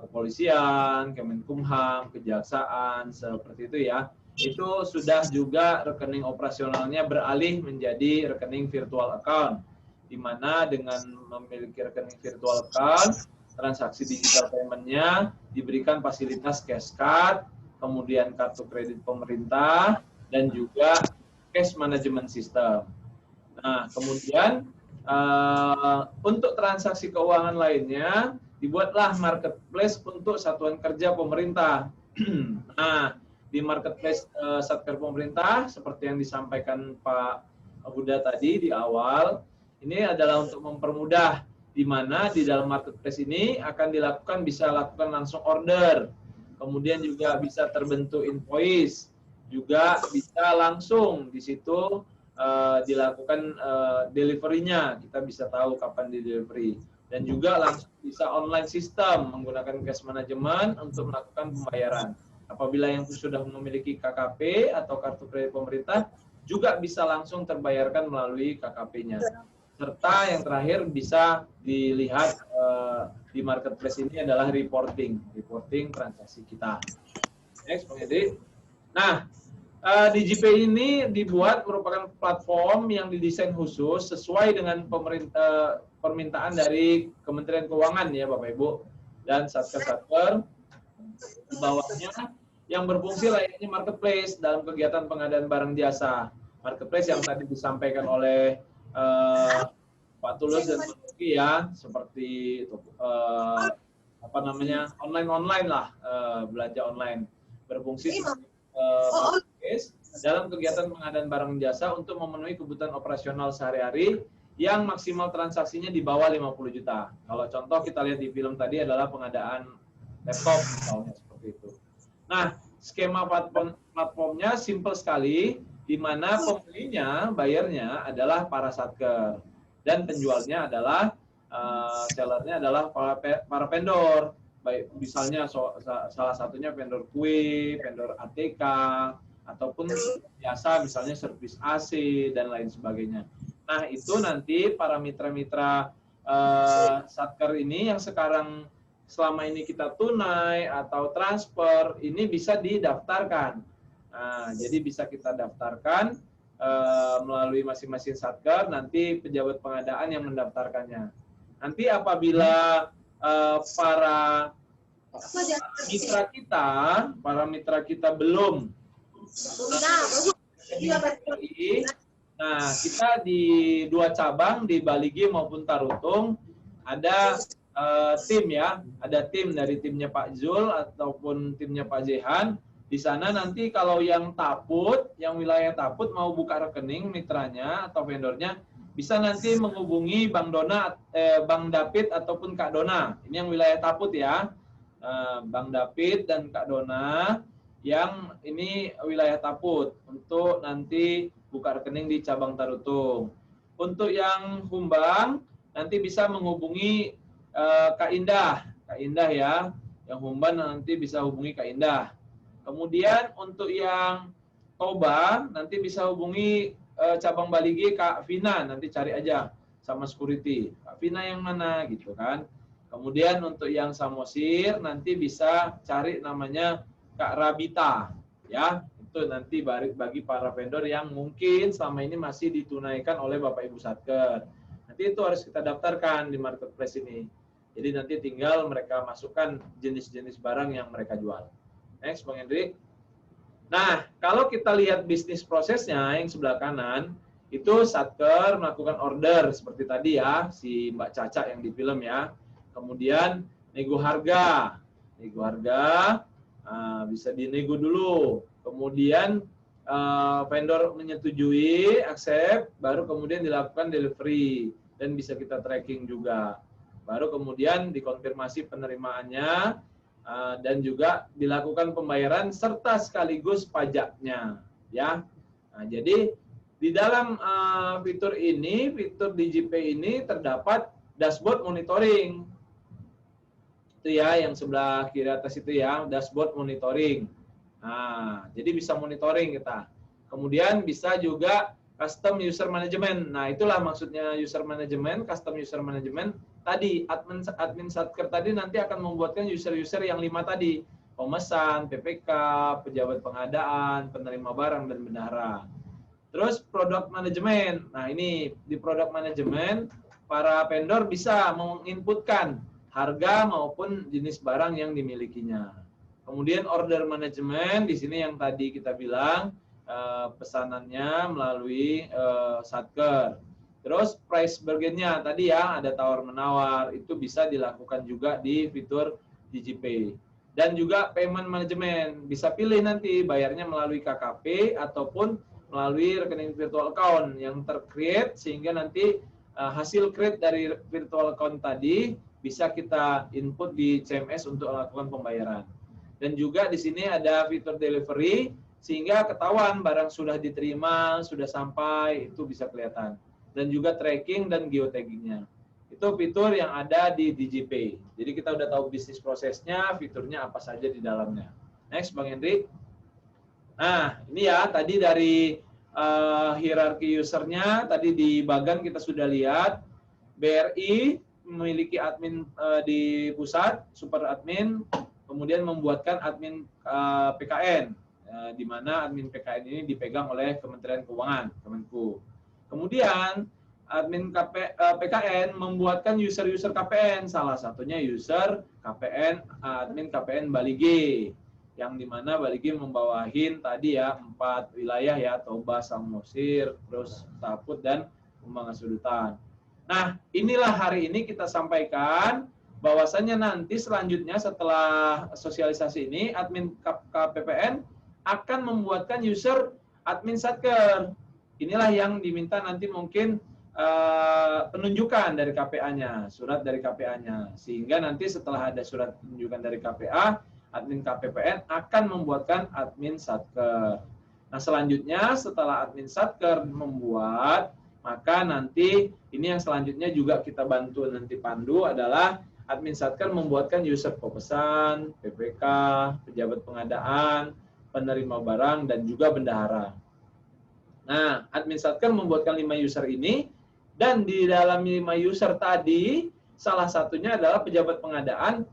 kepolisian, Kemenkumham, kejaksaan, seperti itu ya. Itu sudah juga rekening operasionalnya beralih menjadi rekening virtual account, di mana dengan memiliki rekening virtual account, transaksi digital payment-nya diberikan fasilitas cash card, kemudian kartu kredit pemerintah, dan juga cash management system. Nah, kemudian untuk transaksi keuangan lainnya, dibuatlah marketplace untuk satuan kerja pemerintah. Nah, di marketplace Satker pemerintah, seperti yang disampaikan Pak Huda tadi di awal, ini adalah untuk mempermudah, di mana di dalam marketplace ini akan bisa lakukan langsung order, kemudian juga bisa terbentuk invoice, juga bisa langsung di situ dilakukan delivery-nya, kita bisa tahu kapan di delivery, dan juga langsung bisa online system menggunakan cash management untuk melakukan pembayaran. Apabila yang sudah memiliki KKP atau kartu kredit pemerintah, juga bisa langsung terbayarkan melalui KKP-nya. Serta yang terakhir bisa dilihat di marketplace ini adalah reporting transaksi kita. Next, Bang Edi. Nah, DJP ini dibuat merupakan platform yang didesain khusus sesuai dengan permintaan dari Kementerian Keuangan ya Bapak Ibu, dan satker-satker di bawahnya yang berfungsi layaknya marketplace dalam kegiatan pengadaan barang jasa. Marketplace yang tadi disampaikan oleh Pak Tulus dan Pak Tuki ya, seperti online lah, belanja online, berfungsi marketplace dalam kegiatan pengadaan barang jasa untuk memenuhi kebutuhan operasional sehari-hari yang maksimal transaksinya di bawah 50 juta. Kalau contoh kita lihat di film tadi adalah pengadaan laptop misalnya, seperti itu. Nah, skema platformnya simple sekali, di mana pembelinya, bayarnya adalah para satker, dan penjualnya adalah sellernya adalah para vendor, baik misalnya salah satunya vendor kue, vendor ATK, ataupun biasa misalnya servis AC dan lain sebagainya. Nah, itu nanti para mitra-mitra satker ini yang sekarang selama ini kita tunai atau transfer, ini bisa didaftarkan. Nah, jadi bisa kita daftarkan melalui masing-masing satker, nanti pejabat pengadaan yang mendaftarkannya. Nanti apabila para mitra kita belum, nah, kita di 2 cabang di Bali G maupun Tarutung ada tim ya, ada tim dari timnya Pak Zul ataupun timnya Pak Jehan. Di sana nanti kalau yang Taput, yang wilayah Taput mau buka rekening mitranya atau vendornya, bisa nanti menghubungi Bang David ataupun Kak Dona. Ini yang wilayah Taput ya, Bang David dan Kak Dona, yang ini wilayah Taput, untuk nanti buka rekening di cabang Tarutung. Untuk yang Humbang, nanti bisa menghubungi Kak Indah ya, yang Humbang nanti bisa hubungi Kak Indah. Kemudian untuk yang Toba, nanti bisa hubungi cabang Bali G Kak Vina, nanti cari aja sama security. Kak Vina yang mana gitu kan. Kemudian untuk yang Samosir nanti bisa cari namanya Kak Rabita ya. Itu nanti bagi para vendor yang mungkin selama ini masih ditunaikan oleh Bapak Ibu Satker. Nanti itu harus kita daftarkan di marketplace ini. Jadi nanti tinggal mereka masukkan jenis-jenis barang yang mereka jual. Next, Bang Hendrik. Nah, kalau kita lihat bisnis prosesnya yang sebelah kanan, itu Satker melakukan order seperti tadi ya, si Mbak Caca yang di film ya. Kemudian nego harga. Nego harga bisa dinego dulu. Kemudian vendor menyetujui, accept, baru kemudian dilakukan delivery dan bisa kita tracking juga. Baru kemudian dikonfirmasi penerimaannya dan juga dilakukan pembayaran serta sekaligus pajaknya ya. Nah, jadi di dalam fitur ini, fitur DigiPay ini terdapat dashboard monitoring. Itu ya yang sebelah kiri atas itu ya, dashboard monitoring. Nah, jadi bisa monitoring kita. Kemudian bisa juga custom user management. Nah, itulah maksudnya user management, custom user management. Tadi admin Satker tadi nanti akan membuatkan user-user yang 5 tadi. Pemesan, PPK, pejabat pengadaan, penerima barang dan bendahara. Terus product management. Nah, ini di product management para vendor bisa menginputkan harga maupun jenis barang yang dimilikinya. Kemudian order management, di sini yang tadi kita bilang pesanannya melalui Satker. Terus price bargain-nya tadi ya, ada tawar-menawar, itu bisa dilakukan juga di fitur DigiPay. Dan juga payment management, bisa pilih nanti bayarnya melalui KKP ataupun melalui rekening virtual account yang tercreate, sehingga nanti hasil create dari virtual account tadi bisa kita input di CMS untuk melakukan pembayaran. Dan juga di sini ada fitur delivery, sehingga ketahuan barang sudah diterima, sudah sampai, itu bisa kelihatan. Dan juga tracking dan geotaggingnya. Itu fitur yang ada di DigiPay. Jadi kita udah tahu bisnis prosesnya, fiturnya apa saja di dalamnya. Next, Bang Hendrik. Nah, ini ya, tadi dari hierarki usernya, tadi di bagan kita sudah lihat, BRI memiliki admin di pusat, super admin, kemudian membuatkan admin PKN, di mana admin PKN ini dipegang oleh Kementerian Keuangan, Kemenku. Kemudian admin PKN membuatkan user-user KPN, salah satunya user KPN, admin KPN Bali G, yang dimana Bali G membawahin tadi ya 4 wilayah ya, Toba, Samosir, terus Taput dan Kumbang Sudutan. Nah, inilah hari ini kita sampaikan bahwasannya nanti selanjutnya setelah sosialisasi ini, admin KPPN akan membuatkan user admin Satker. Inilah yang diminta nanti mungkin penunjukan dari KPA-nya, surat dari KPA-nya. Sehingga nanti setelah ada surat penunjukan dari KPA, admin KPPN akan membuatkan admin Satker. Nah, selanjutnya setelah admin Satker membuat, maka nanti ini yang selanjutnya juga kita bantu nanti pandu adalah admin Satker membuatkan user pemesan, PPK, pejabat pengadaan, penerima barang, dan juga bendahara. Nah, admin Satker membuatkan 5 user ini, dan di dalam 5 user tadi, salah satunya adalah pejabat pengadaan.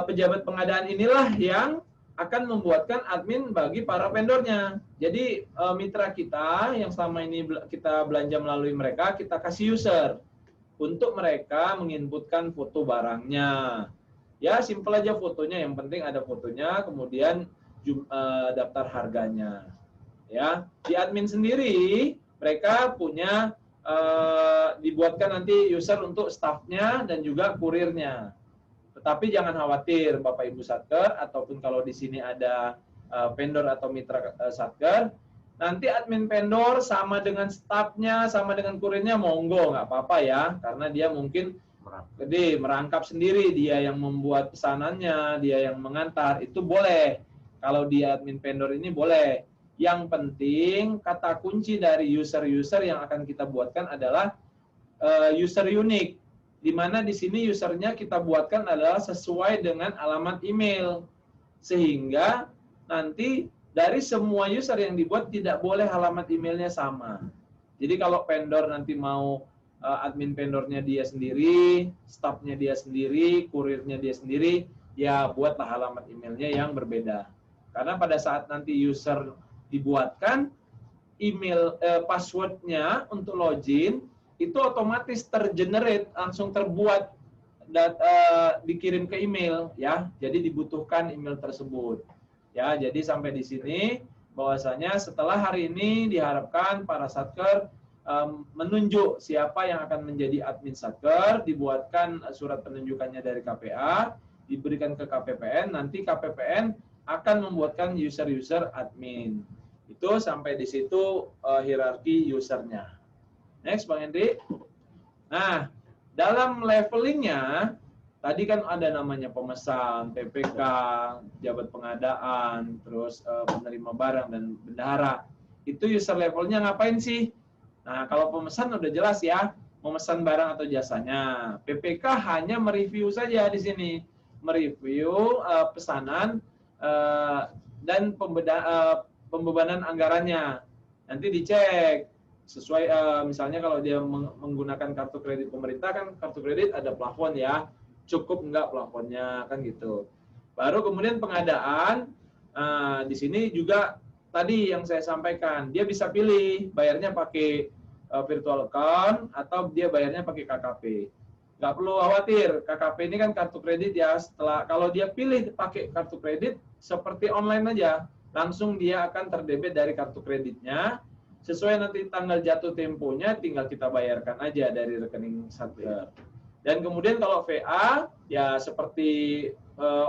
Pejabat pengadaan inilah yang akan membuatkan admin bagi para vendornya. Jadi mitra kita yang selama ini kita belanja melalui mereka, kita kasih user untuk mereka menginputkan foto barangnya. Ya, simpel aja fotonya, yang penting ada fotonya, kemudian daftar harganya. Ya, di admin sendiri mereka punya dibuatkan nanti user untuk staffnya dan juga kurirnya. Tetapi jangan khawatir Bapak Ibu Satker, ataupun kalau di sini ada vendor atau mitra Satker, nanti admin vendor sama dengan staffnya, sama dengan kurirnya, monggo, nggak apa-apa ya, karena dia mungkin merangkap sendiri, dia yang membuat pesanannya, dia yang mengantar, itu boleh. Kalau dia admin vendor ini boleh. Yang penting kata kunci dari user-user yang akan kita buatkan adalah user unik, di mana di sini usernya kita buatkan adalah sesuai dengan alamat email, sehingga nanti dari semua user yang dibuat tidak boleh alamat emailnya sama. Jadi kalau vendor nanti mau admin vendornya dia sendiri, staffnya dia sendiri, kurirnya dia sendiri, ya buatlah alamat emailnya yang berbeda. Karena pada saat nanti user dibuatkan, email passwordnya untuk login itu otomatis tergenerate, langsung terbuat dan dikirim ke email ya. Jadi dibutuhkan email tersebut. Ya, jadi sampai di sini bahwasanya setelah hari ini diharapkan para satker menunjuk siapa yang akan menjadi admin satker, dibuatkan surat penunjukannya dari KPA, diberikan ke KPPN, nanti KPPN akan membuatkan user-user admin. Itu sampai di situ hierarki usernya. Next, Bang Hendri. Nah, dalam levelingnya, tadi kan ada namanya pemesan, PPK, jabat pengadaan, terus penerima barang dan bendahara. Itu user levelnya ngapain sih? Nah, kalau pemesan udah jelas ya, memesan barang atau jasanya. PPK hanya mereview saja di sini, mereview pesanan dan pembebanan anggarannya. Nanti dicek sesuai misalnya kalau dia menggunakan kartu kredit pemerintah, kan kartu kredit ada plafon ya, cukup enggak plafonnya kan gitu. Baru kemudian pengadaan, di sini juga tadi yang saya sampaikan, dia bisa pilih bayarnya pakai virtual account atau dia bayarnya pakai KKP. Nggak perlu khawatir, KKP ini kan kartu kredit ya. Setelah kalau dia pilih pakai kartu kredit seperti online aja, langsung dia akan terdebit dari kartu kreditnya. Sesuai nanti tanggal jatuh temponya, tinggal kita bayarkan aja dari rekening satker. Dan kemudian kalau VA, ya seperti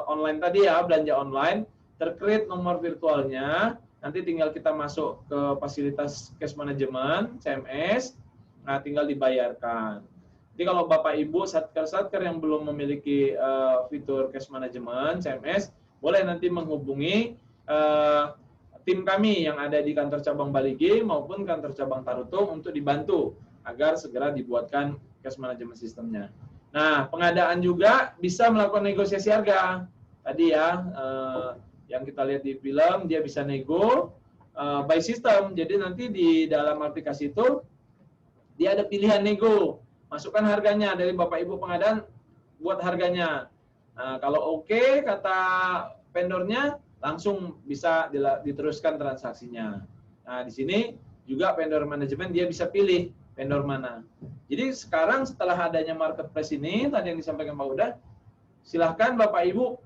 online tadi ya, belanja online, tercreate nomor virtualnya, nanti tinggal kita masuk ke fasilitas cash management, CMS, nah tinggal dibayarkan. Jadi kalau Bapak Ibu satker-satker yang belum memiliki fitur cash management, CMS, boleh nanti menghubungi tim kami yang ada di kantor cabang Baligi maupun kantor cabang Tarutung untuk dibantu agar segera dibuatkan cash management sistemnya. Nah, pengadaan juga bisa melakukan negosiasi harga. Tadi ya, yang kita lihat di film, dia bisa nego by system. Jadi nanti di dalam aplikasi itu, dia ada pilihan nego. Masukkan harganya dari Bapak Ibu pengadaan, buat harganya. Nah, kalau oke, kata vendornya, langsung bisa diteruskan transaksinya. Nah, di sini juga vendor manajemen dia bisa pilih vendor mana. Jadi sekarang setelah adanya marketplace ini, tadi yang disampaikan Pak Uda, silahkan Bapak Ibu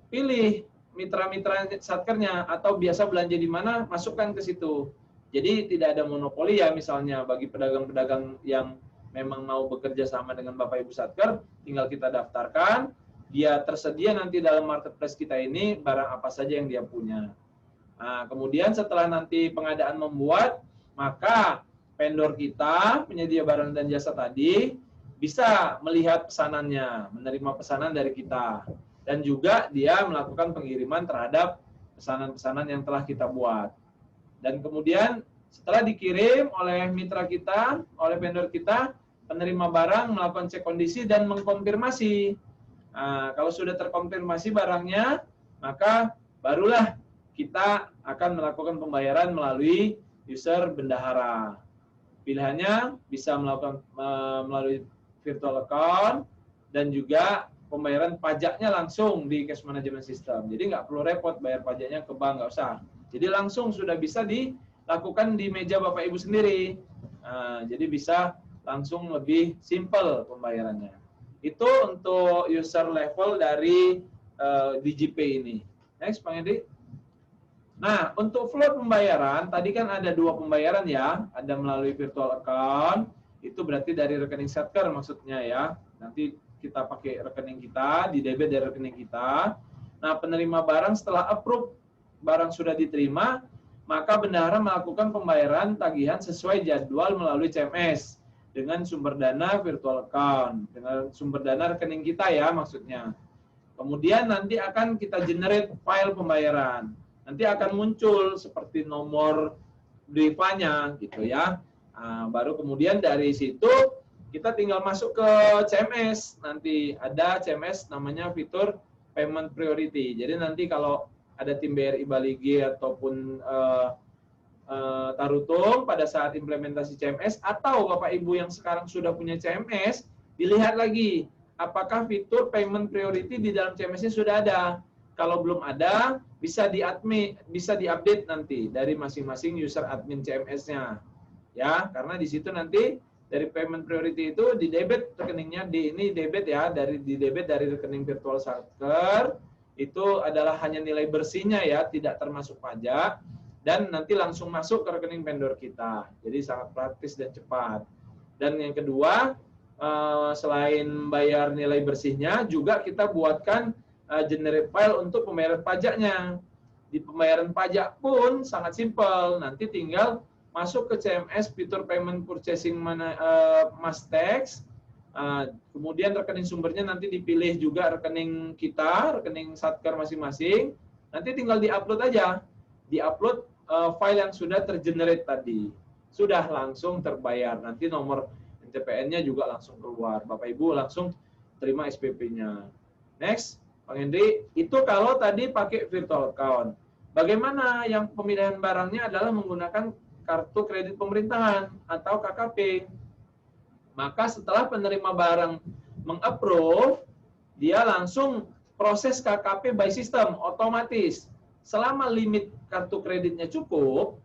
pilih mitra-mitra satkernya atau biasa belanja di mana, masukkan ke situ. Jadi tidak ada monopoli ya, misalnya bagi pedagang-pedagang yang memang mau bekerja sama dengan Bapak Ibu satker, tinggal kita daftarkan, dia tersedia nanti dalam marketplace kita ini barang apa saja yang dia punya. Nah, kemudian setelah nanti pengadaan membuat, maka vendor kita, penyedia barang dan jasa tadi, bisa melihat pesanannya, menerima pesanan dari kita. Dan juga dia melakukan pengiriman terhadap pesanan-pesanan yang telah kita buat. Dan kemudian setelah dikirim oleh mitra kita, oleh vendor kita, penerima barang melakukan cek kondisi dan mengkonfirmasi. Nah, kalau sudah terkonfirmasi barangnya, maka barulah kita akan melakukan pembayaran melalui user bendahara. Pilihannya bisa melakukan melalui virtual account dan juga pembayaran pajaknya langsung di cash management system. Jadi nggak perlu repot bayar pajaknya ke bank, nggak usah. Jadi langsung sudah bisa dilakukan di meja Bapak Ibu sendiri. Nah, jadi bisa langsung lebih simple pembayarannya. Itu untuk user level dari DJP ini. Next, Bang Edi. Nah, untuk flow pembayaran, tadi kan ada 2 pembayaran ya. Ada melalui virtual account, itu berarti dari rekening satker maksudnya ya. Nanti kita pakai rekening kita, di debit dari rekening kita. Nah, penerima barang setelah approve, barang sudah diterima, maka bendahara melakukan pembayaran tagihan sesuai jadwal melalui CMS. Dengan sumber dana virtual account, dengan sumber dana rekening kita ya maksudnya. Kemudian nanti akan kita generate file pembayaran. Nanti akan muncul seperti nomor BRIFA-nya gitu ya. Nah, baru kemudian dari situ kita tinggal masuk ke CMS. Nanti ada CMS namanya fitur payment priority. Jadi nanti kalau ada tim BRI Bali G ataupun Tarutung pada saat implementasi CMS, atau Bapak Ibu yang sekarang sudah punya CMS, dilihat lagi apakah fitur payment priority di dalam CMS-nya sudah ada. Kalau belum ada, bisa diupdate nanti dari masing-masing user admin CMS-nya. Ya, karena di situ nanti dari payment priority itu di debit rekeningnya, ini debit ya, di debit dari rekening virtual satker itu adalah hanya nilai bersihnya ya, tidak termasuk pajak, dan nanti langsung masuk ke rekening vendor kita. Jadi sangat praktis dan cepat. Dan yang kedua, selain bayar nilai bersihnya, juga kita buatkan generate file untuk pembayaran pajaknya. Di pembayaran pajak pun sangat simpel. Nanti tinggal masuk ke CMS fitur payment purchasing Mastex. Kemudian rekening sumbernya nanti dipilih juga rekening kita, rekening satker masing-masing. Nanti tinggal diupload aja. Diupload file yang sudah tergenerate tadi. Sudah langsung terbayar. Nanti nomor NTPN-nya juga langsung keluar. Bapak Ibu langsung terima SPP-nya. Next, Bang Hendri, itu kalau tadi pakai virtual account. Bagaimana yang pemilihan barangnya adalah menggunakan kartu kredit pemerintahan atau KKP. Maka setelah penerima barang mengapprove, dia langsung proses KKP by system, otomatis. Selama limit kartu kreditnya cukup,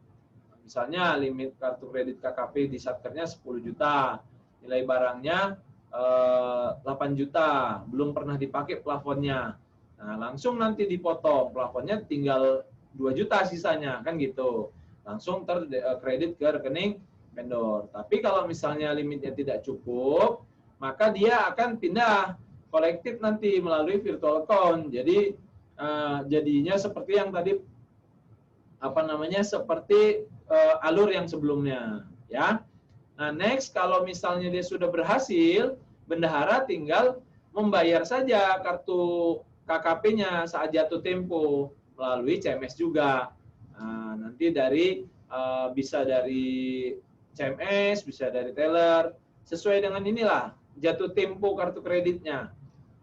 misalnya limit kartu kredit KKP di satkernya 10 juta, nilai barangnya 8 juta, belum pernah dipakai plafonnya. Nah, langsung nanti dipotong, plafonnya tinggal 2 juta sisanya, kan gitu. Langsung terkredit ke rekening vendor. Tapi kalau misalnya limitnya tidak cukup, maka dia akan pindah kolektif nanti melalui virtual account. Jadi jadinya seperti yang tadi seperti alur yang sebelumnya, ya. Nah, next kalau misalnya dia sudah berhasil, bendahara tinggal membayar saja kartu KKP-nya saat jatuh tempo melalui CMS juga. Nah, nanti bisa dari CMS, bisa dari teller, sesuai dengan inilah jatuh tempo kartu kreditnya.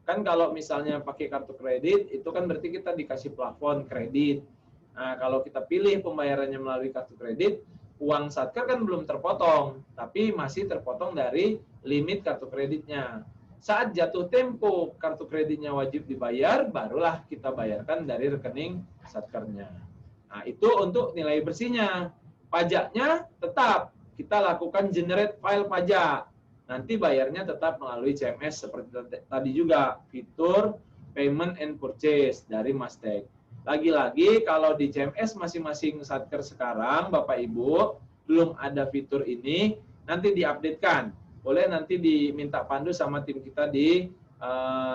Kan kalau misalnya pakai kartu kredit, itu kan berarti kita dikasih plafon kredit. Nah, kalau kita pilih pembayarannya melalui kartu kredit, uang satker kan belum terpotong, tapi masih terpotong dari limit kartu kreditnya. Saat jatuh tempo kartu kreditnya wajib dibayar, barulah kita bayarkan dari rekening satkernya. Nah, itu untuk nilai bersihnya. Pajaknya tetap kita lakukan generate file pajak. Nanti bayarnya tetap melalui CMS seperti tadi juga, fitur payment and purchase dari Mastex. Lagi-lagi kalau di CMS masing-masing satker sekarang, Bapak Ibu, belum ada fitur ini, nanti diupdatekan. Boleh nanti diminta pandu sama tim kita di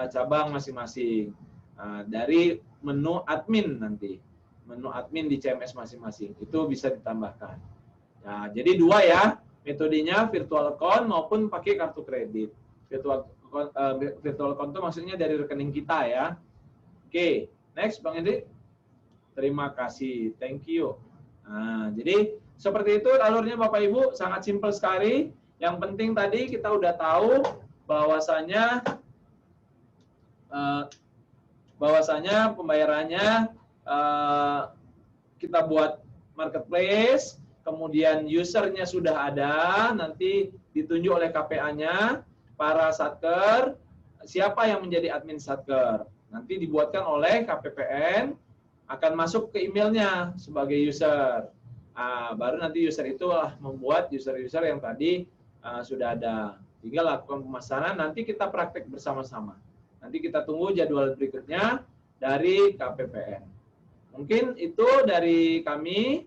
cabang masing-masing. Dari menu admin nanti. Menu admin di CMS masing-masing. Itu bisa ditambahkan. Nah, jadi dua ya. Metodenya virtual account maupun pakai kartu kredit. Virtual account itu maksudnya dari rekening kita ya. Oke, next Bang Hendri. Terima kasih, thank you. Nah, jadi seperti itu alurnya Bapak Ibu, sangat simpel sekali. Yang penting tadi kita udah tahu bahwasanya pembayarannya kita buat marketplace. Kemudian usernya sudah ada, nanti ditunjuk oleh KPA-nya, para satker, siapa yang menjadi admin satker. Nanti dibuatkan oleh KPPN, akan masuk ke emailnya sebagai user. Baru nanti user itu membuat user-user yang tadi sudah ada. Tinggal lakukan pemasaran, nanti kita praktek bersama-sama. Nanti kita tunggu jadwal berikutnya dari KPPN. Mungkin itu dari kami.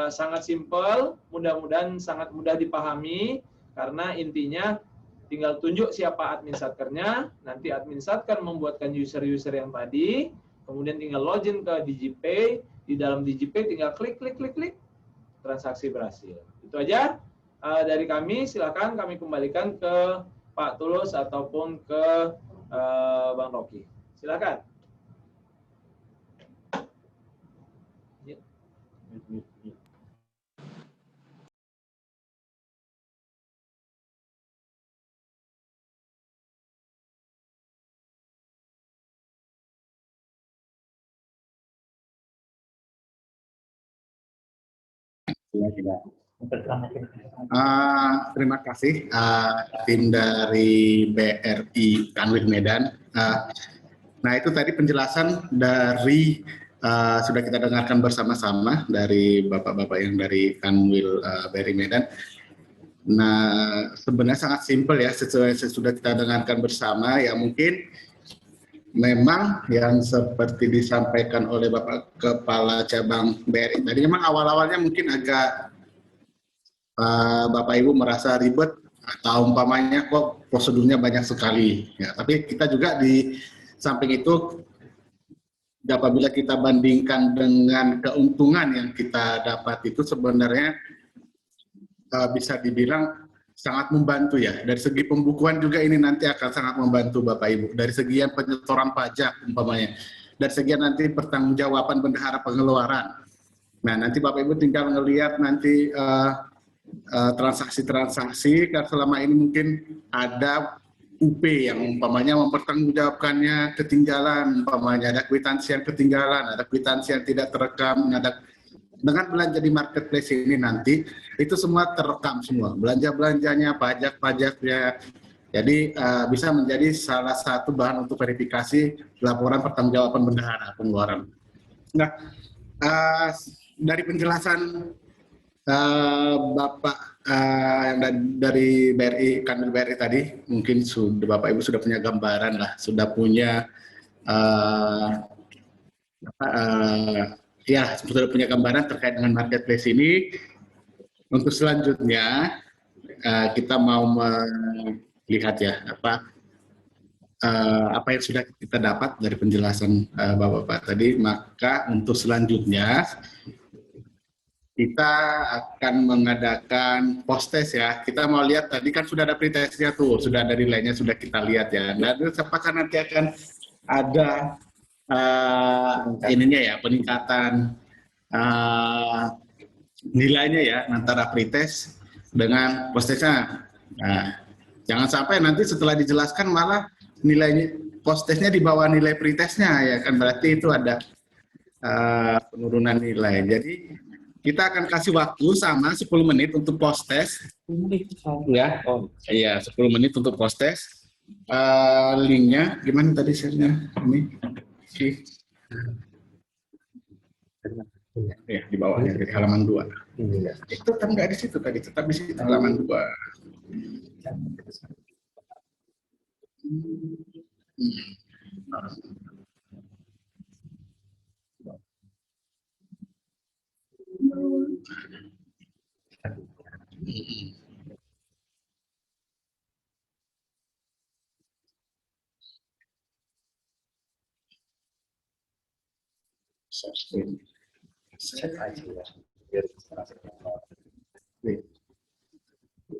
Sangat simpel, mudah-mudahan sangat mudah dipahami, karena intinya tinggal tunjuk siapa admin satkernya, nanti admin satker membuatkan user-user yang tadi, kemudian tinggal login ke DigiPay, di dalam DigiPay tinggal klik, transaksi berhasil. Itu aja dari kami, silakan kami kembalikan ke Pak Tulus ataupun ke Bang Rocky. Silakan. Terima kasih tim dari BRI Kanwil Medan. Nah itu tadi penjelasan dari sudah kita dengarkan bersama-sama dari bapak-bapak yang dari Kanwil BRI Medan. Nah sebenarnya sangat simpel ya, sesuai sudah kita dengarkan bersama ya, mungkin memang yang seperti disampaikan oleh Bapak Kepala Cabang BRI tadi, memang awal-awalnya mungkin agak Bapak Ibu merasa ribet atau umpamanya kok prosedurnya banyak sekali. Ya, tapi kita juga di samping itu, apabila kita bandingkan dengan keuntungan yang kita dapat itu sebenarnya bisa dibilang sangat membantu ya. Dari segi pembukuan juga ini nanti akan sangat membantu Bapak Ibu. Dari segian penyetoran pajak umpamanya. Dari segian nanti pertanggungjawaban bendahara pengeluaran. Nah nanti Bapak Ibu tinggal ngelihat nanti transaksi-transaksi, karena selama ini mungkin ada UP yang umpamanya mempertanggungjawabkannya ketinggalan, umpamanya ada kwitansi yang ketinggalan, ada kwitansi yang tidak terekam, ada. Dengan belanja di marketplace ini nanti itu semua terekam semua, belanja-belanjanya, pajak-pajaknya. Jadi bisa menjadi salah satu bahan untuk verifikasi laporan pertanggungjawaban bendahara pengeluaran. Nah, dari penjelasan Bapak yang dari BRI, Kanwil BRI tadi, mungkin sudah Bapak Ibu sudah punya gambaran lah, sudah punya ya sudah punya gambaran terkait dengan marketplace ini. Untuk selanjutnya kita mau melihat ya apa yang sudah kita dapat dari penjelasan Bapak-bapak tadi. Maka untuk selanjutnya kita akan mengadakan post test ya. Kita mau lihat tadi kan sudah ada pretestnya tuh, sudah ada nilainya sudah kita lihat ya. Dan apakah nanti akan ada ininya ya, peningkatan nilainya ya antara pretest dengan post-testnya. Nah, jangan sampai nanti setelah dijelaskan malah nilainya post-testnya di bawah nilai pretestnya ya kan, berarti itu ada penurunan nilai. Jadi kita akan kasih waktu sama 10 menit untuk post-test. Ya, iya 10 menit untuk post-test. Linknya gimana tadi share-nya? Ini. Ya, di bawahnya dari halaman 2. Itu kan nggak di situ tadi, tetap di situ halaman 2.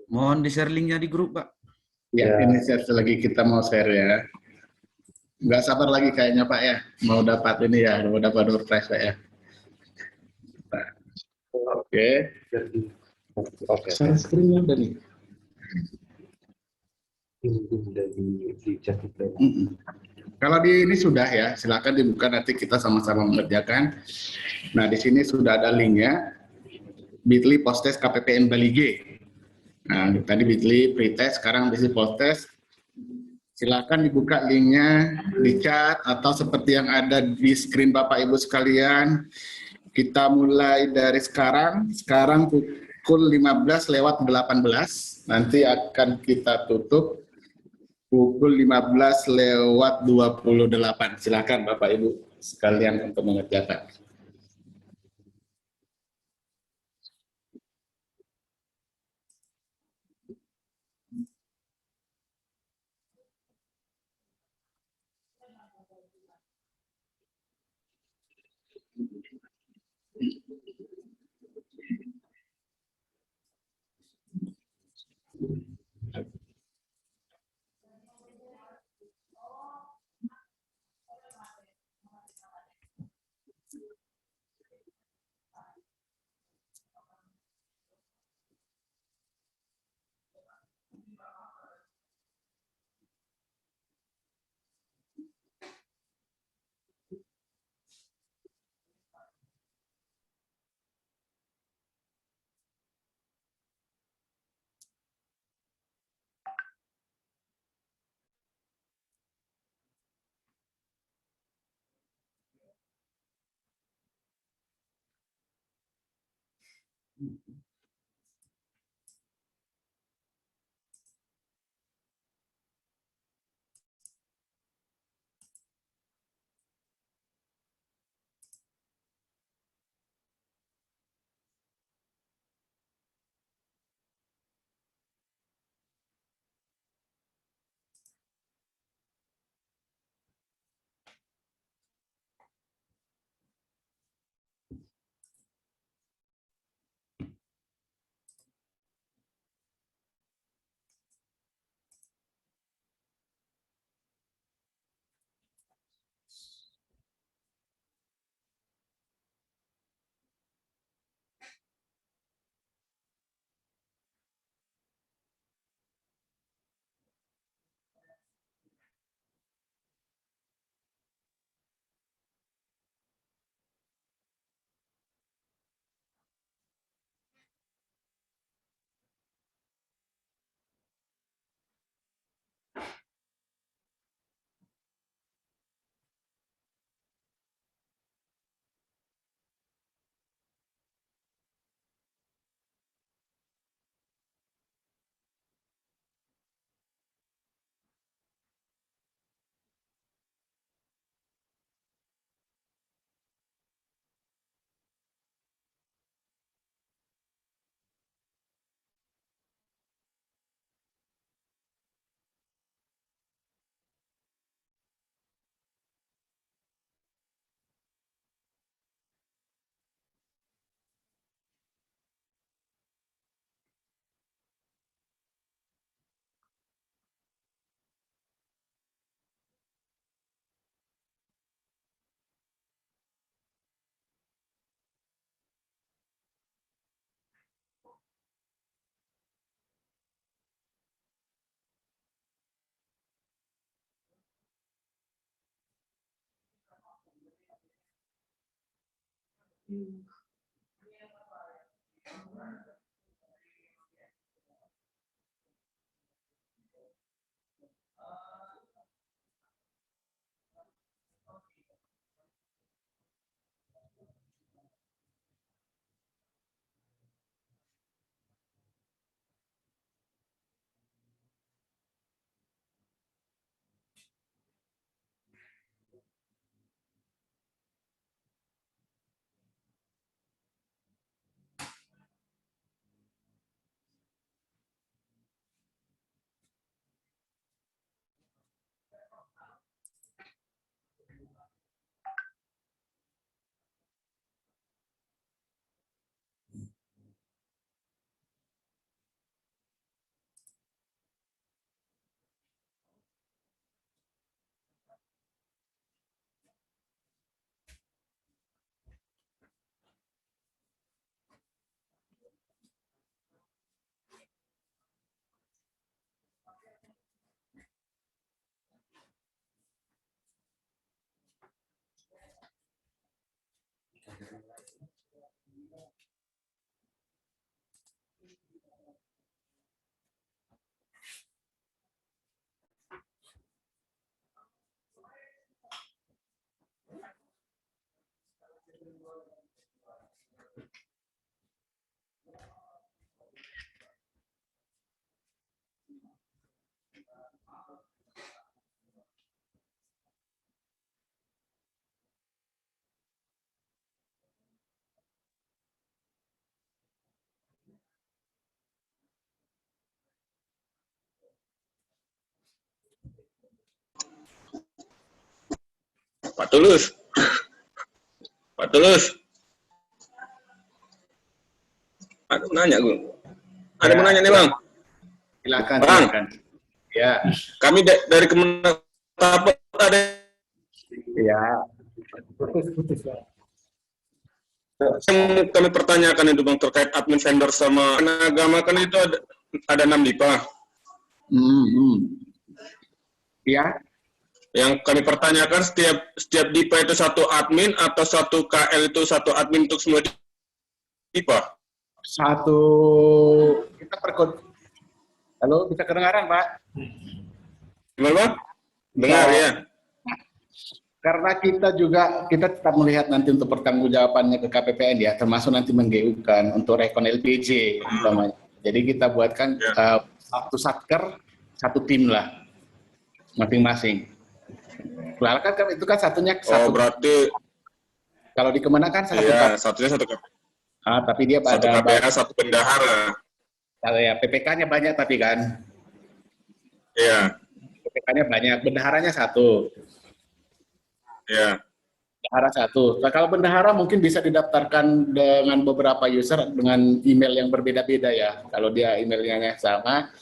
Mohon di-share linknya di grup, Pak. Ya, ini share lagi, kita mau share ya. Nggak sabar lagi kayaknya Pak ya, mau dapat ini ya, mau dapat door prize Pak ya. Oke. Oke. Share screen-nya udah nih. Kalau di ini sudah ya, silakan dibuka, nanti kita sama-sama mengerjakan. Nah, di sini sudah ada linknya, bit.ly post-test KPPN Bali G. Nah, tadi bit.ly pretest, sekarang di sini post-test. Silakan dibuka linknya di chat atau seperti yang ada di screen Bapak Ibu sekalian. Kita mulai dari sekarang pukul 15:18, nanti akan kita tutup pukul 15:28. Silakan Bapak Ibu sekalian untuk mengerjakan. Pak Tulus. Pak Tulus. Ada mau nanya, Gung. Ada mau nanya nih, Bang. Silakan, Bang. silakan. Ya. Kami dari Kementerian ada Ya. yang kami pertanyakan itu, Bang, terkait admin vendor sama agama kan itu ada 6 DIPA. Ya. Yang kami pertanyakan setiap DIPA itu satu admin atau satu KL itu satu admin untuk semua DIPA? Satu kita Halo, bisa kedengaran, Pak? Gimana, Bang? Dengar ya. Karena kita tetap melihat nanti untuk pertanggungjawabannya ke KPPN ya, termasuk nanti meng-GU-kan untuk rekon LPJ umpamanya. Jadi kita buatkan satu satker, satu tim lah masing-masing. Kan itu kan satunya satu. Berarti kalau di Kemenang kan satu. Iya, satunya satu KPPN. Tapi dia satu ada KPH, satu bendahara. Ya, PPK-nya banyak tapi kan. Iya. PPK-nya banyak, bendaharanya satu. Iya. Bendahara satu. Nah, kalau bendahara mungkin bisa didaftarkan dengan beberapa user dengan email yang berbeda-beda ya. Kalau dia emailnya yang sama,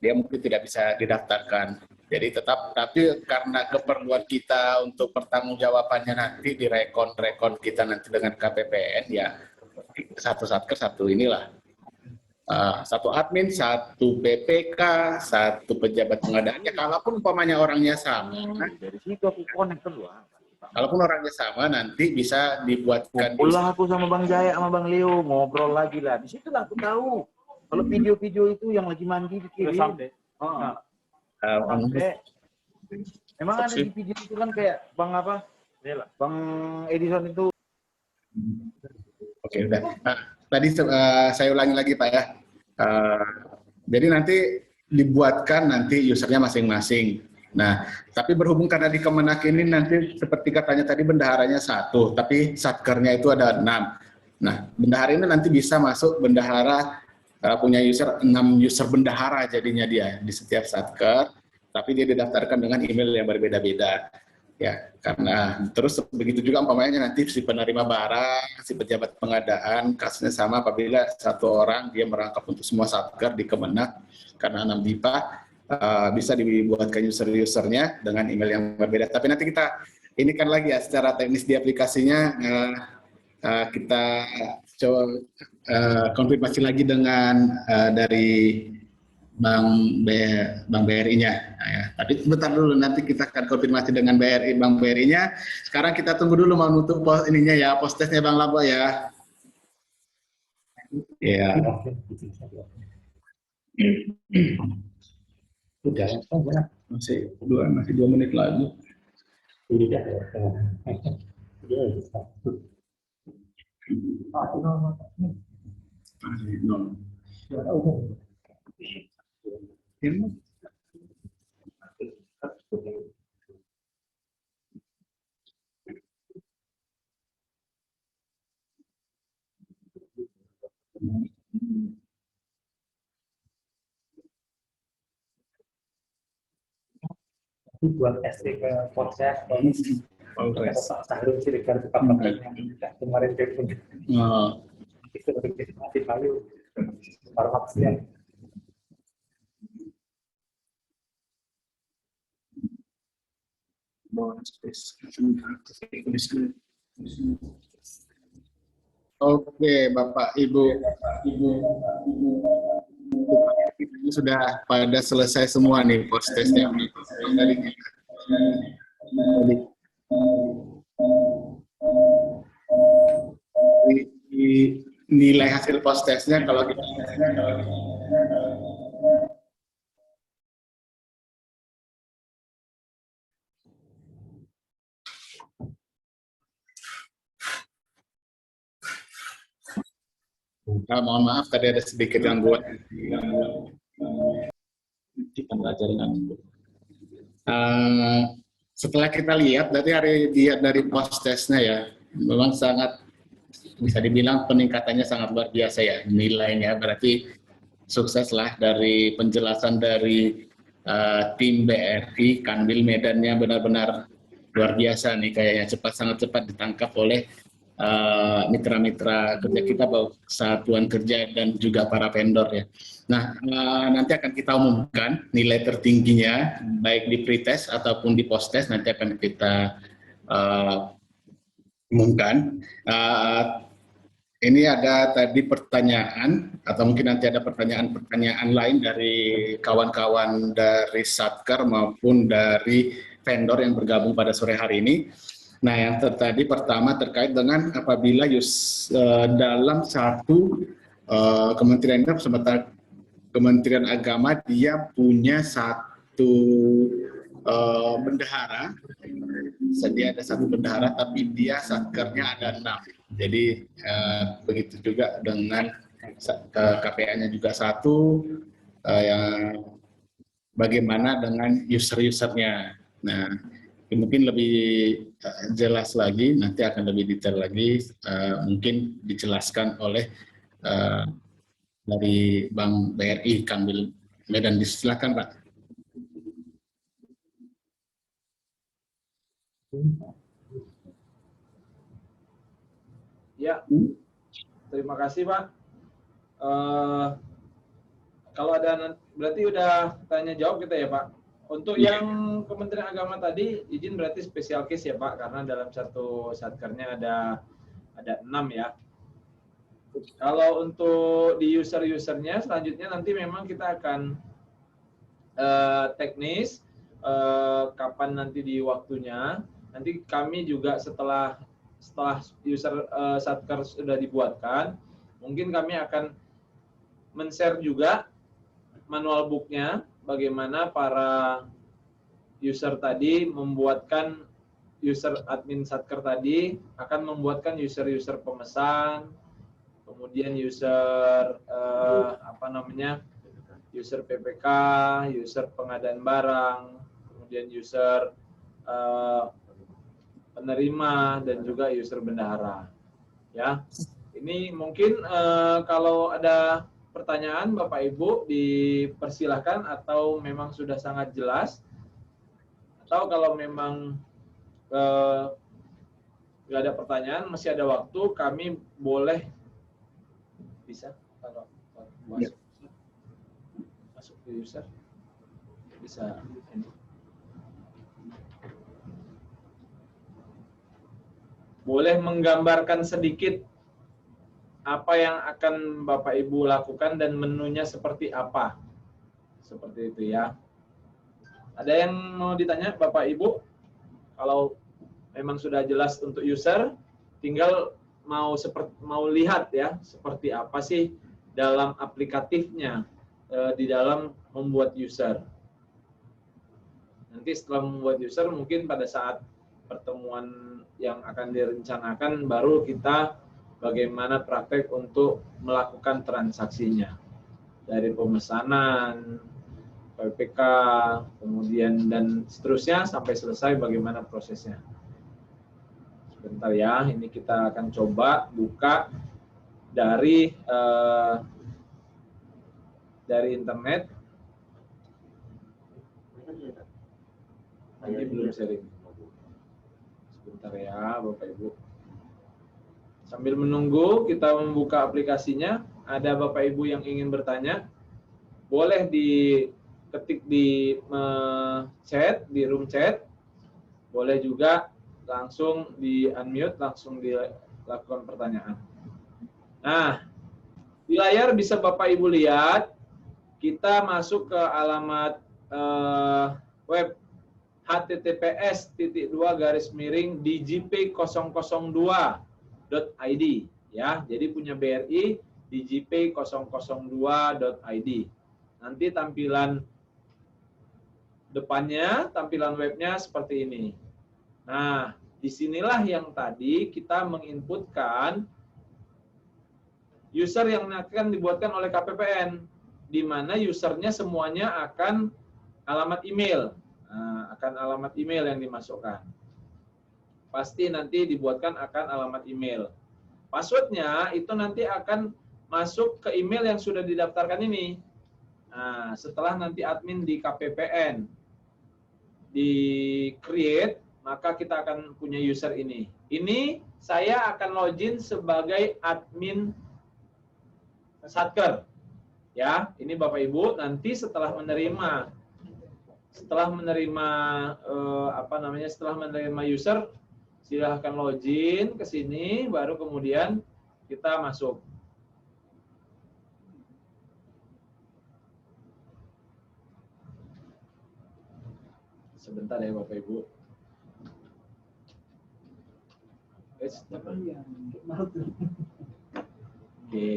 dia mungkin tidak bisa didaftarkan. Jadi tapi karena keperluan kita untuk pertanggungjawabannya nanti di rekon kita nanti dengan KPPN ya, satu satker satu inilah. Satu admin, satu BPK, satu pejabat pengadaannya. Kalaupun umpamanya orangnya sama, dari situ aku connect keluar. Kalaupun orangnya sama, nanti bisa dibuatkan. Ngobrol aku sama Bang Jaya, sama Bang Leo, ngobrol lagi lah. Di situ lah aku tahu. Kalau video-video itu yang lagi mandi dikirim. Memang ada di video itu kan kayak Bang apa? Bang Edison itu. Oke, udah. Tadi saya ulangi lagi Pak ya. Jadi nanti dibuatkan nanti usernya masing-masing. Nah, tapi berhubung karena di Kemenak ini nanti seperti katanya tadi bendaharanya satu, tapi satkernya itu ada 6. Nah, bendahara ini nanti bisa masuk bendahara punya user 6 user bendahara jadinya dia di setiap satker, tapi dia didaftarkan dengan email yang berbeda-beda. Ya, karena terus begitu juga umpamanya nanti si penerima barang, si pejabat pengadaan, kasusnya sama apabila satu orang dia merangkap untuk semua satker di Kemenak karena 6 DIPA, bisa dibuatkan user-usernya dengan email yang berbeda. Tapi nanti kita ini kan lagi ya secara teknis di aplikasinya kita coba konfirmasi lagi dengan dari Bang BRI-nya. Nah, ya. Tapi sebentar dulu nanti kita akan konfirmasi dengan Bang BRI-nya. Sekarang kita tunggu dulu mau nutup ininya ya, post-testnya Bang Labo ya. Ya. Udah, masih 2 menit lagi. Buat SD ke proses Sahrul Siregar kemarin telepon itu mati lalu farmasi. Oke, Bapak Ibu ini sudah pada selesai semua nih post testnya. Nilai hasil post testnya kalau kita mohon maaf tadi ada sedikit gangguan. Setelah kita lihat dari post testnya ya, memang sangat bisa dibilang peningkatannya sangat luar biasa ya nilainya. Berarti sukses lah dari penjelasan dari tim BRI, Kanwil Medannya benar-benar luar biasa nih kayaknya sangat cepat ditangkap oleh mitra-mitra kerja kita, baik satuan kerja dan juga para vendor ya. Nah, nanti akan kita umumkan nilai tertingginya baik di pretest ataupun di post-test, nanti akan kita umumkan. Ini ada tadi pertanyaan atau mungkin nanti ada pertanyaan-pertanyaan lain dari kawan-kawan dari Satker maupun dari vendor yang bergabung pada sore hari ini. Nah, yang tadi pertama terkait dengan apabila dalam satu kementerian Kementerian Agama dia punya satu bendahara. Sedia ada 1 bendahara, tapi dia satkernya ada 6. Jadi begitu juga dengan KPA-nya juga 1. Yang bagaimana dengan user-usernya. Nah, mungkin lebih jelas lagi, nanti akan lebih detail lagi, mungkin dijelaskan oleh dari Bank BRI, Kambil Medan. Silakan, Pak. Ya, terima kasih, Pak. Kalau ada, berarti udah tanya jawab kita ya, Pak. Untuk yang Kementerian Agama tadi, izin berarti spesial case ya, Pak, karena dalam satu satkernya ada 6 ya. Kalau untuk di user-usernya, selanjutnya nanti memang kita akan teknis, kapan nanti di waktunya. Nanti kami juga setelah user satker sudah dibuatkan, mungkin kami akan men-share juga manual booknya, bagaimana para user tadi membuatkan, user admin satker tadi akan membuatkan user-user pemesan, kemudian user user PPK, user pengadaan barang, kemudian user penerima, dan juga user bendahara. Ya, ini mungkin kalau ada pertanyaan Bapak Ibu dipersilahkan, atau memang sudah sangat jelas, atau kalau memang nggak ada pertanyaan, masih ada waktu, kami boleh bisa kalau masuk ke user bisa ini. Boleh menggambarkan sedikit apa yang akan Bapak Ibu lakukan dan menunya seperti apa. Seperti itu ya. Ada yang mau ditanya Bapak Ibu? Kalau memang sudah jelas untuk user, tinggal mau lihat ya, seperti apa sih dalam aplikatifnya di dalam membuat user. Nanti setelah membuat user, mungkin pada saat pertemuan yang akan direncanakan baru kita bagaimana praktek untuk melakukan transaksinya. Dari pemesanan, PPK, kemudian dan seterusnya sampai selesai bagaimana prosesnya. Sebentar ya, ini kita akan coba buka dari internet. Nanti belum sharing. Sebentar ya Bapak Ibu. Sambil menunggu kita membuka aplikasinya, ada Bapak Ibu yang ingin bertanya, boleh diketik di chat, di room chat, boleh juga langsung di unmute, langsung dilakukan pertanyaan. Nah, di layar bisa Bapak Ibu lihat, kita masuk ke alamat web https://djp002.id ya. Jadi punya BRI djp002.id. Nanti tampilan depannya, tampilan webnya seperti ini. Nah, disinilah yang tadi kita menginputkan user yang akan dibuatkan oleh KPPN, di mana usernya semuanya akan alamat email. Nah, akan alamat email yang dimasukkan. Pasti nanti dibuatkan akan alamat email. Passwordnya itu nanti akan masuk ke email yang sudah didaftarkan ini. Nah, setelah nanti admin di KPPN di create, maka kita akan punya user ini. Ini saya akan login sebagai admin satker. Ya, ini Bapak Ibu nanti setelah menerima setelah menerima user, silahkan login ke sini, baru kemudian kita masuk. Sebentar ya Bapak Ibu. Oke.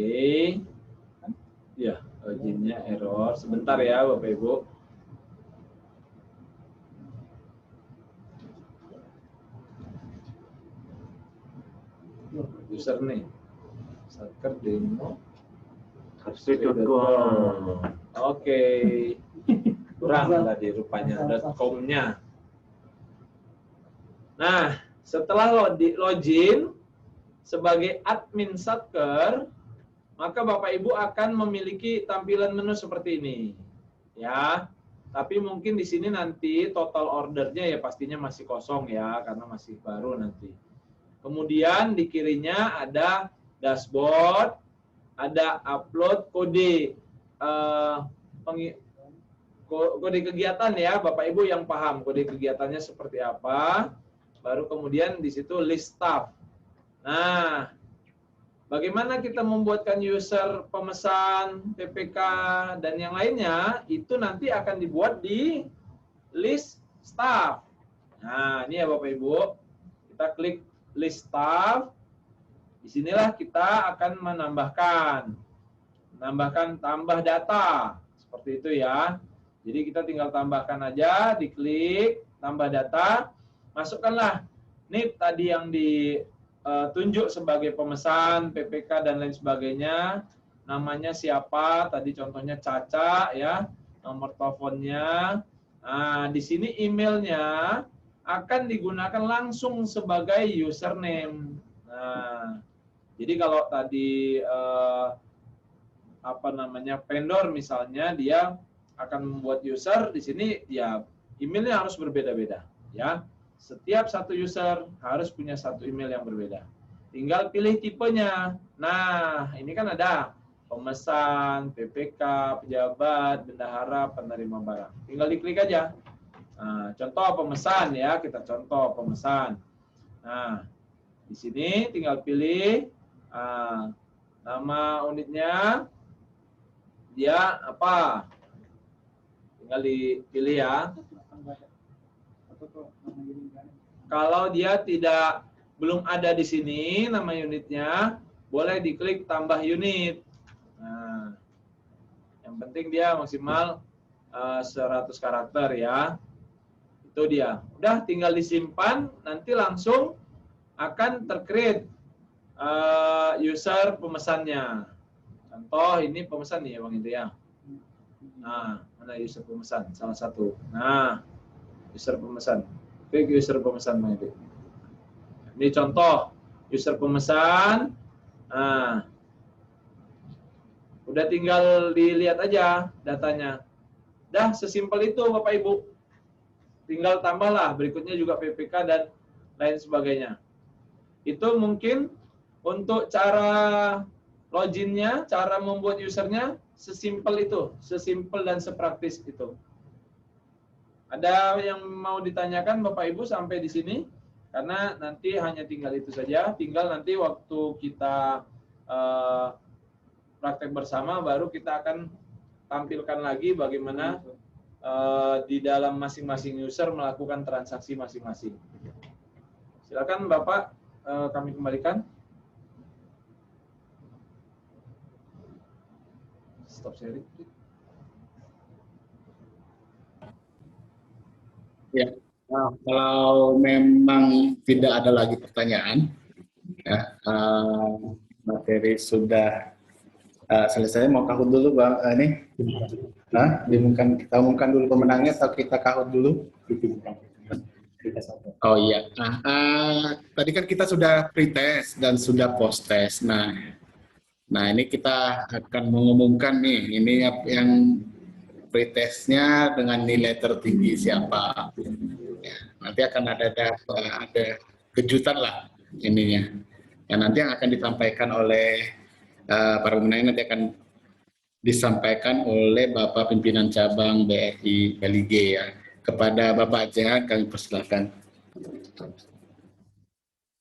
Ya, loginnya error. Sebentar ya Bapak Ibu. username. Satker demo. Hp.com. Oke. Kurang tadi rupanya .com-nya. Nah, setelah login sebagai admin Satker, maka Bapak Ibu akan memiliki tampilan menu seperti ini. Ya. Tapi mungkin di sini nanti total ordernya ya pastinya masih kosong ya, karena masih baru nanti. Kemudian di kirinya ada dashboard, ada upload kode kode kegiatan ya, Bapak Ibu yang paham kode kegiatannya seperti apa. Baru kemudian di situ list staff. Nah, bagaimana kita membuatkan user pemesan, PPK, dan yang lainnya, itu nanti akan dibuat di list staff. Nah, ini ya Bapak Ibu, kita klik list staff. Disinilah kita akan menambahkan tambah data. Seperti itu ya. Jadi kita tinggal tambahkan aja, diklik, tambah data, masukkanlah NIP tadi yang ditunjuk sebagai pemesan, PPK, dan lain sebagainya. Namanya siapa, tadi contohnya Caca ya, nomor teleponnya. Nah, di sini emailnya akan digunakan langsung sebagai username. Nah, jadi kalau tadi vendor misalnya dia akan membuat user, di sini ya emailnya harus berbeda-beda ya. Setiap satu user harus punya satu email yang berbeda. Tinggal pilih tipenya. Nah, ini kan ada pemesan, PPK, pejabat, bendahara, penerima barang. Tinggal diklik aja. Nah, contoh pemesan ya, kita contoh pemesan. Nah, di sini tinggal pilih nama unitnya, dia apa? Tinggal dipilih ya. Kalau dia belum ada di sini nama unitnya, boleh diklik tambah unit. Nah, yang penting dia maksimal 100 karakter ya. Itu dia. Udah tinggal disimpan, nanti langsung akan tercreate user pemesannya. Contoh ini pemesan nih ya Bang itu ya. Nah, mana user pemesan? Salah satu. Nah, user pemesan. Klik user pemesan Bang itu. Ini contoh user pemesan. Nah, udah tinggal dilihat aja datanya. Dah sesimpel itu Bapak Ibu. Tinggal tambahlah berikutnya juga PPK dan lain sebagainya. Itu mungkin untuk cara loginnya, cara membuat usernya sesimpel itu, sesimpel dan sepraktis itu. Ada yang mau ditanyakan Bapak Ibu sampai di sini? Karena nanti hanya tinggal itu saja, tinggal nanti waktu kita praktek bersama baru kita akan tampilkan lagi bagaimana di dalam masing-masing user melakukan transaksi masing-masing. Silakan Bapak, kami kembalikan. Stop sharing. Ya, nah, kalau memang tidak ada lagi pertanyaan, ya, materi sudah selesai. Mau kahut dulu Bang ini? Kita umumkan dulu pemenangnya atau kita kahut dulu? Oh iya. Tadi kan kita sudah pretest dan sudah post-test. Nah, ini kita akan mengumumkan nih, ini yang pretestnya dengan nilai tertinggi siapa. Ya, nanti akan ada kejutan lah ininya. Ya, nanti yang akan disampaikan oleh para pemenang nanti akan disampaikan oleh Bapak Pimpinan Cabang BRI LIG ya. Kepada Bapak Jehan kami persilakan.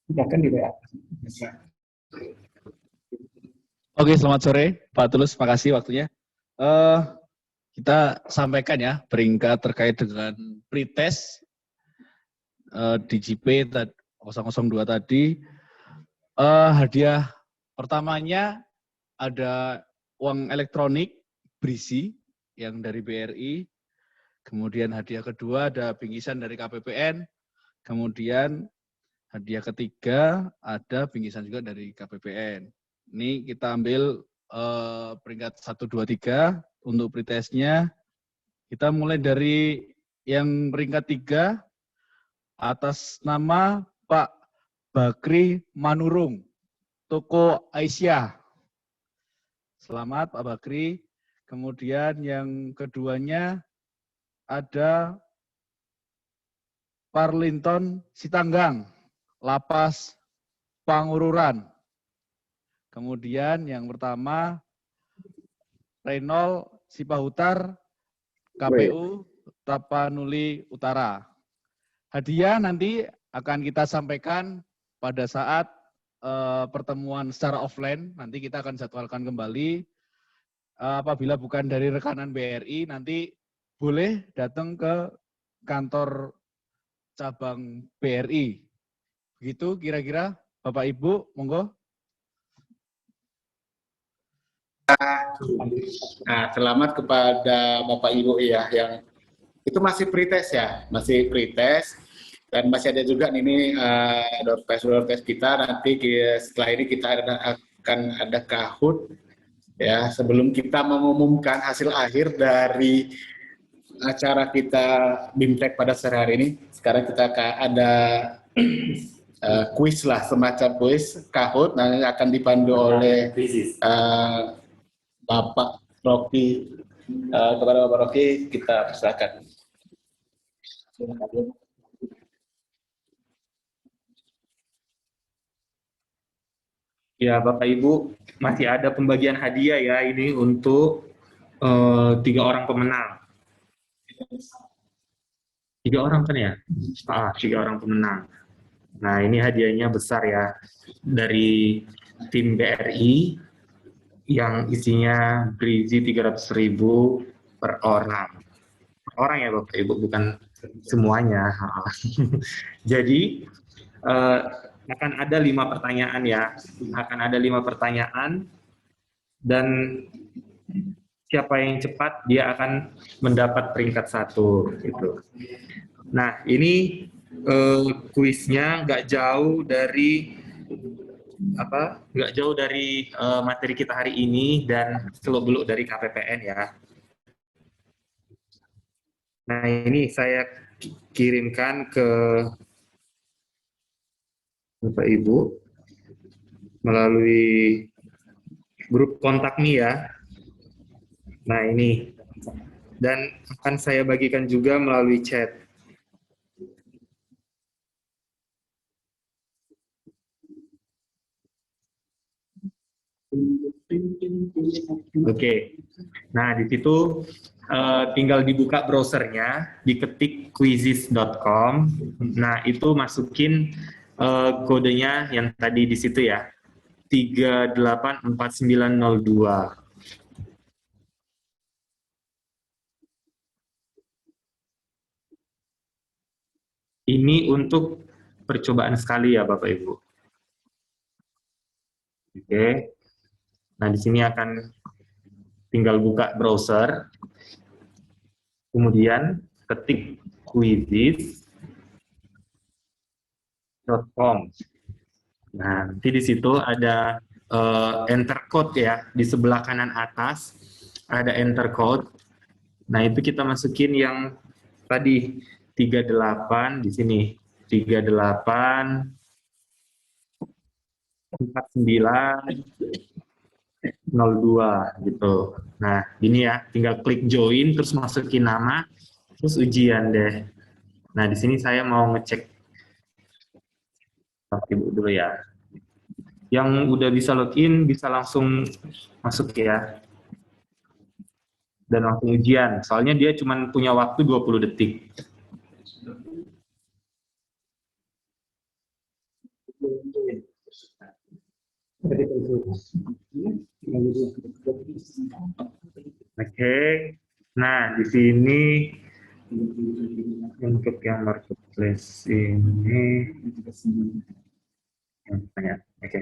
Silakan di WA. Oke, selamat sore Pak Tulus, makasih waktunya. Kita sampaikan ya peringkat terkait dengan pretest DJP 002 tadi. Hadiah pertamanya ada uang elektronik berisi yang dari BRI. Kemudian hadiah kedua ada bingkisan dari KPPN. Kemudian Hadiah ketiga ada bingkisan juga dari KPPN. Ini kita ambil peringkat 1, 2, 3 untuk pretestnya. Kita mulai dari yang peringkat 3 atas nama Pak Bakri Manurung, Toko Aisyah. Selamat Pak Bakri. Kemudian yang keduanya ada Parlinton Sitanggang, Lapas Pangururan. Kemudian yang pertama Renol Sipahutar, KPU Tapanuli Utara. Hadiah nanti akan kita sampaikan pada saat pertemuan secara offline. Nanti kita akan jadwalkan kembali. Apabila bukan dari rekanan BRI, nanti boleh datang ke kantor cabang BRI. Begitu kira-kira Bapak Ibu, monggo. Nah, selamat kepada Bapak Ibu ya, yang itu masih pretest ya, masih pretest, dan masih ada juga ini door-test kita. Nanti setelah ini kita akan ada Kahoot ya, sebelum kita mengumumkan hasil akhir dari acara kita BIMTEK pada sore hari ini. Sekarang kita ada kuis lah, semacam kuis Kahoot, nanti akan dipandu oleh Bapak Rocky. Kepada Bapak Rocky kita persilakan. Ya, Bapak Ibu, masih ada pembagian hadiah ya ini untuk 3 orang pemenang. 3 orang kan ya? 3 orang pemenang. Nah, ini hadiahnya besar ya, dari tim BRI yang isinya berisi 300.000 per orang. Per orang ya Bapak Ibu, bukan semuanya. Jadi akan ada 5 pertanyaan ya, akan ada 5 pertanyaan, dan siapa yang cepat dia akan mendapat peringkat 1 gitu. Nah, ini kuisnya nggak jauh dari materi kita hari ini dan seluk-beluk dari KPPN ya. Nah, ini saya kirimkan ke Bapak Ibu melalui grup kontak nih ya. Nah, ini. Dan akan saya bagikan juga melalui chat. Oke. Nah, di situ tinggal dibuka browsernya, diketik quizzes.com. Nah, itu masukin kodenya yang tadi di situ ya, 384902. Ini untuk percobaan sekali ya Bapak Ibu. Oke. Nah, di sini akan tinggal buka browser, kemudian ketik quizzes.com. Nah, nanti di situ ada enter code ya, di sebelah kanan atas ada enter code. Nah, itu kita masukin yang tadi 38 di sini, 38 4902 gitu. Nah, ini ya, tinggal klik join, terus masukin nama, terus ujian deh. Nah, di sini saya mau ngecek Ibu dulu ya. Yang udah bisa login, bisa langsung masuk ya. Dan langsung ujian, soalnya dia cuma punya waktu 20 detik. Oke, nah di sini untuk yang marketplace ini, oke.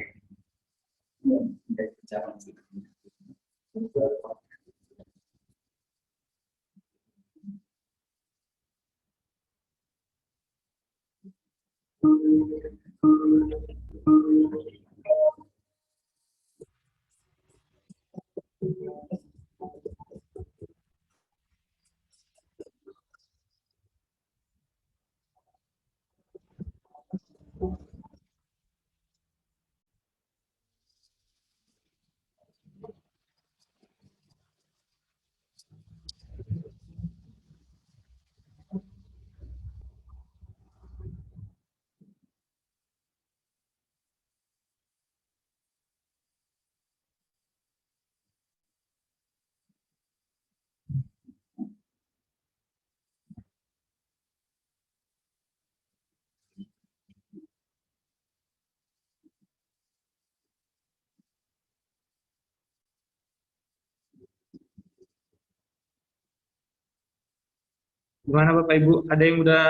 Gimana Bapak Ibu? Ada yang udah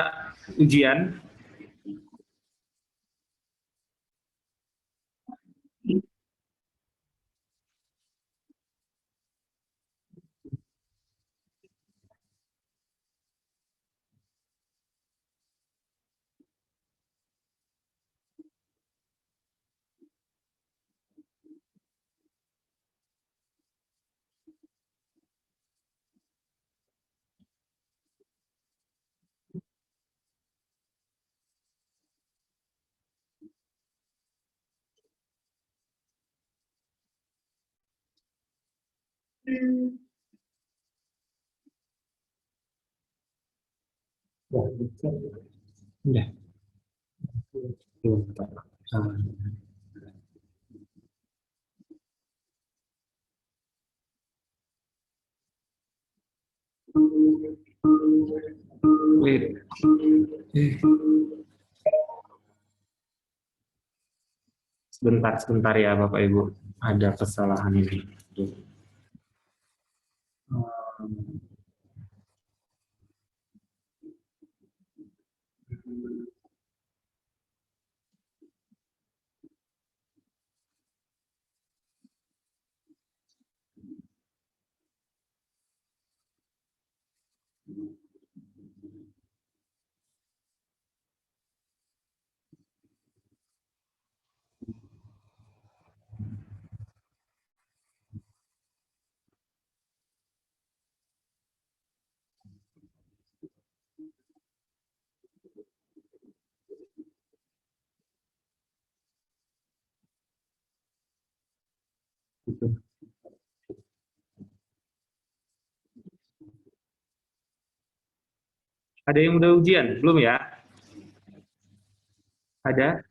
ujian? Ya. Sebentar ya Bapak Ibu, ada kesalahan ini. Ada yang udah ujian? Belum ya? Ada?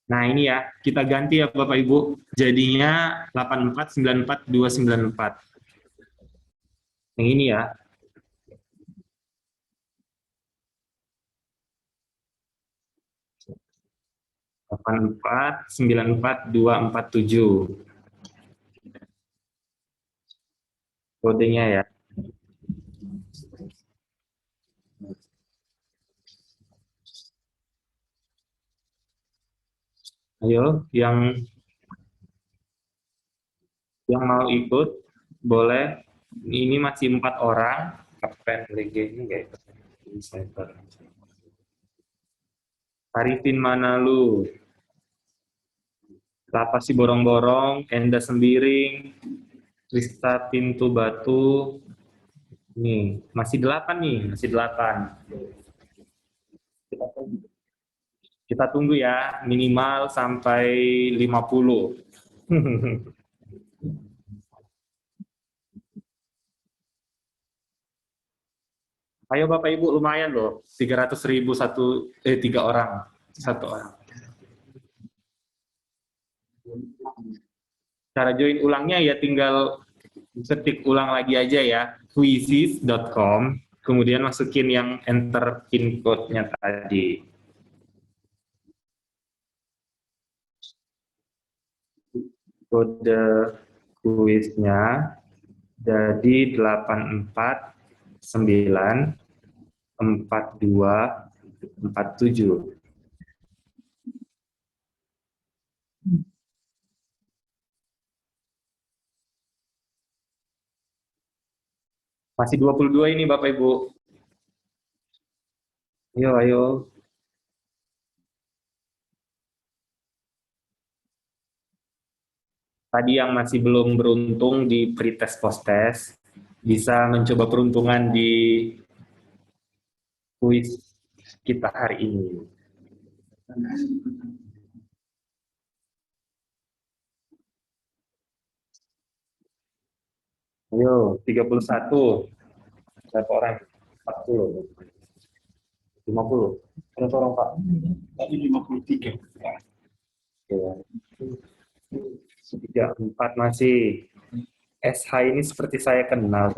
Nah ini ya, kita ganti ya Bapak Ibu. Jadinya 84, 94, 294. Yang ini ya. Delapan empat, 94, 247. Kodenya ya. Ayo, yang mau ikut boleh. Ini masih 4 orang. Kapten Lege ini nggak ikut. Arifin Manalu, Lapa si Borong-Borong, Enda Sembiring, Krista Pintu Batu. Nih, masih 8 nih, masih 8. Kita tunggu ya, minimal sampai 50. Ayo Bapak Ibu, lumayan loh, 300.000 3 orang, 1 orang. Cara join ulangnya ya tinggal ketik ulang lagi aja ya, quizzes.com, kemudian masukin yang enter pin code-nya tadi. Kode kuisnya jadi 84942447. Masih 22 ini Bapak Ibu. Ayo. Tadi yang masih belum beruntung di pretest post-test, bisa mencoba peruntungan di kuis kita hari ini. Ayo, 31. Berapa orang? 40. 50. Berapa orang, Pak? Tadi 53. Ya. 34 masih. SH ini seperti saya kenal.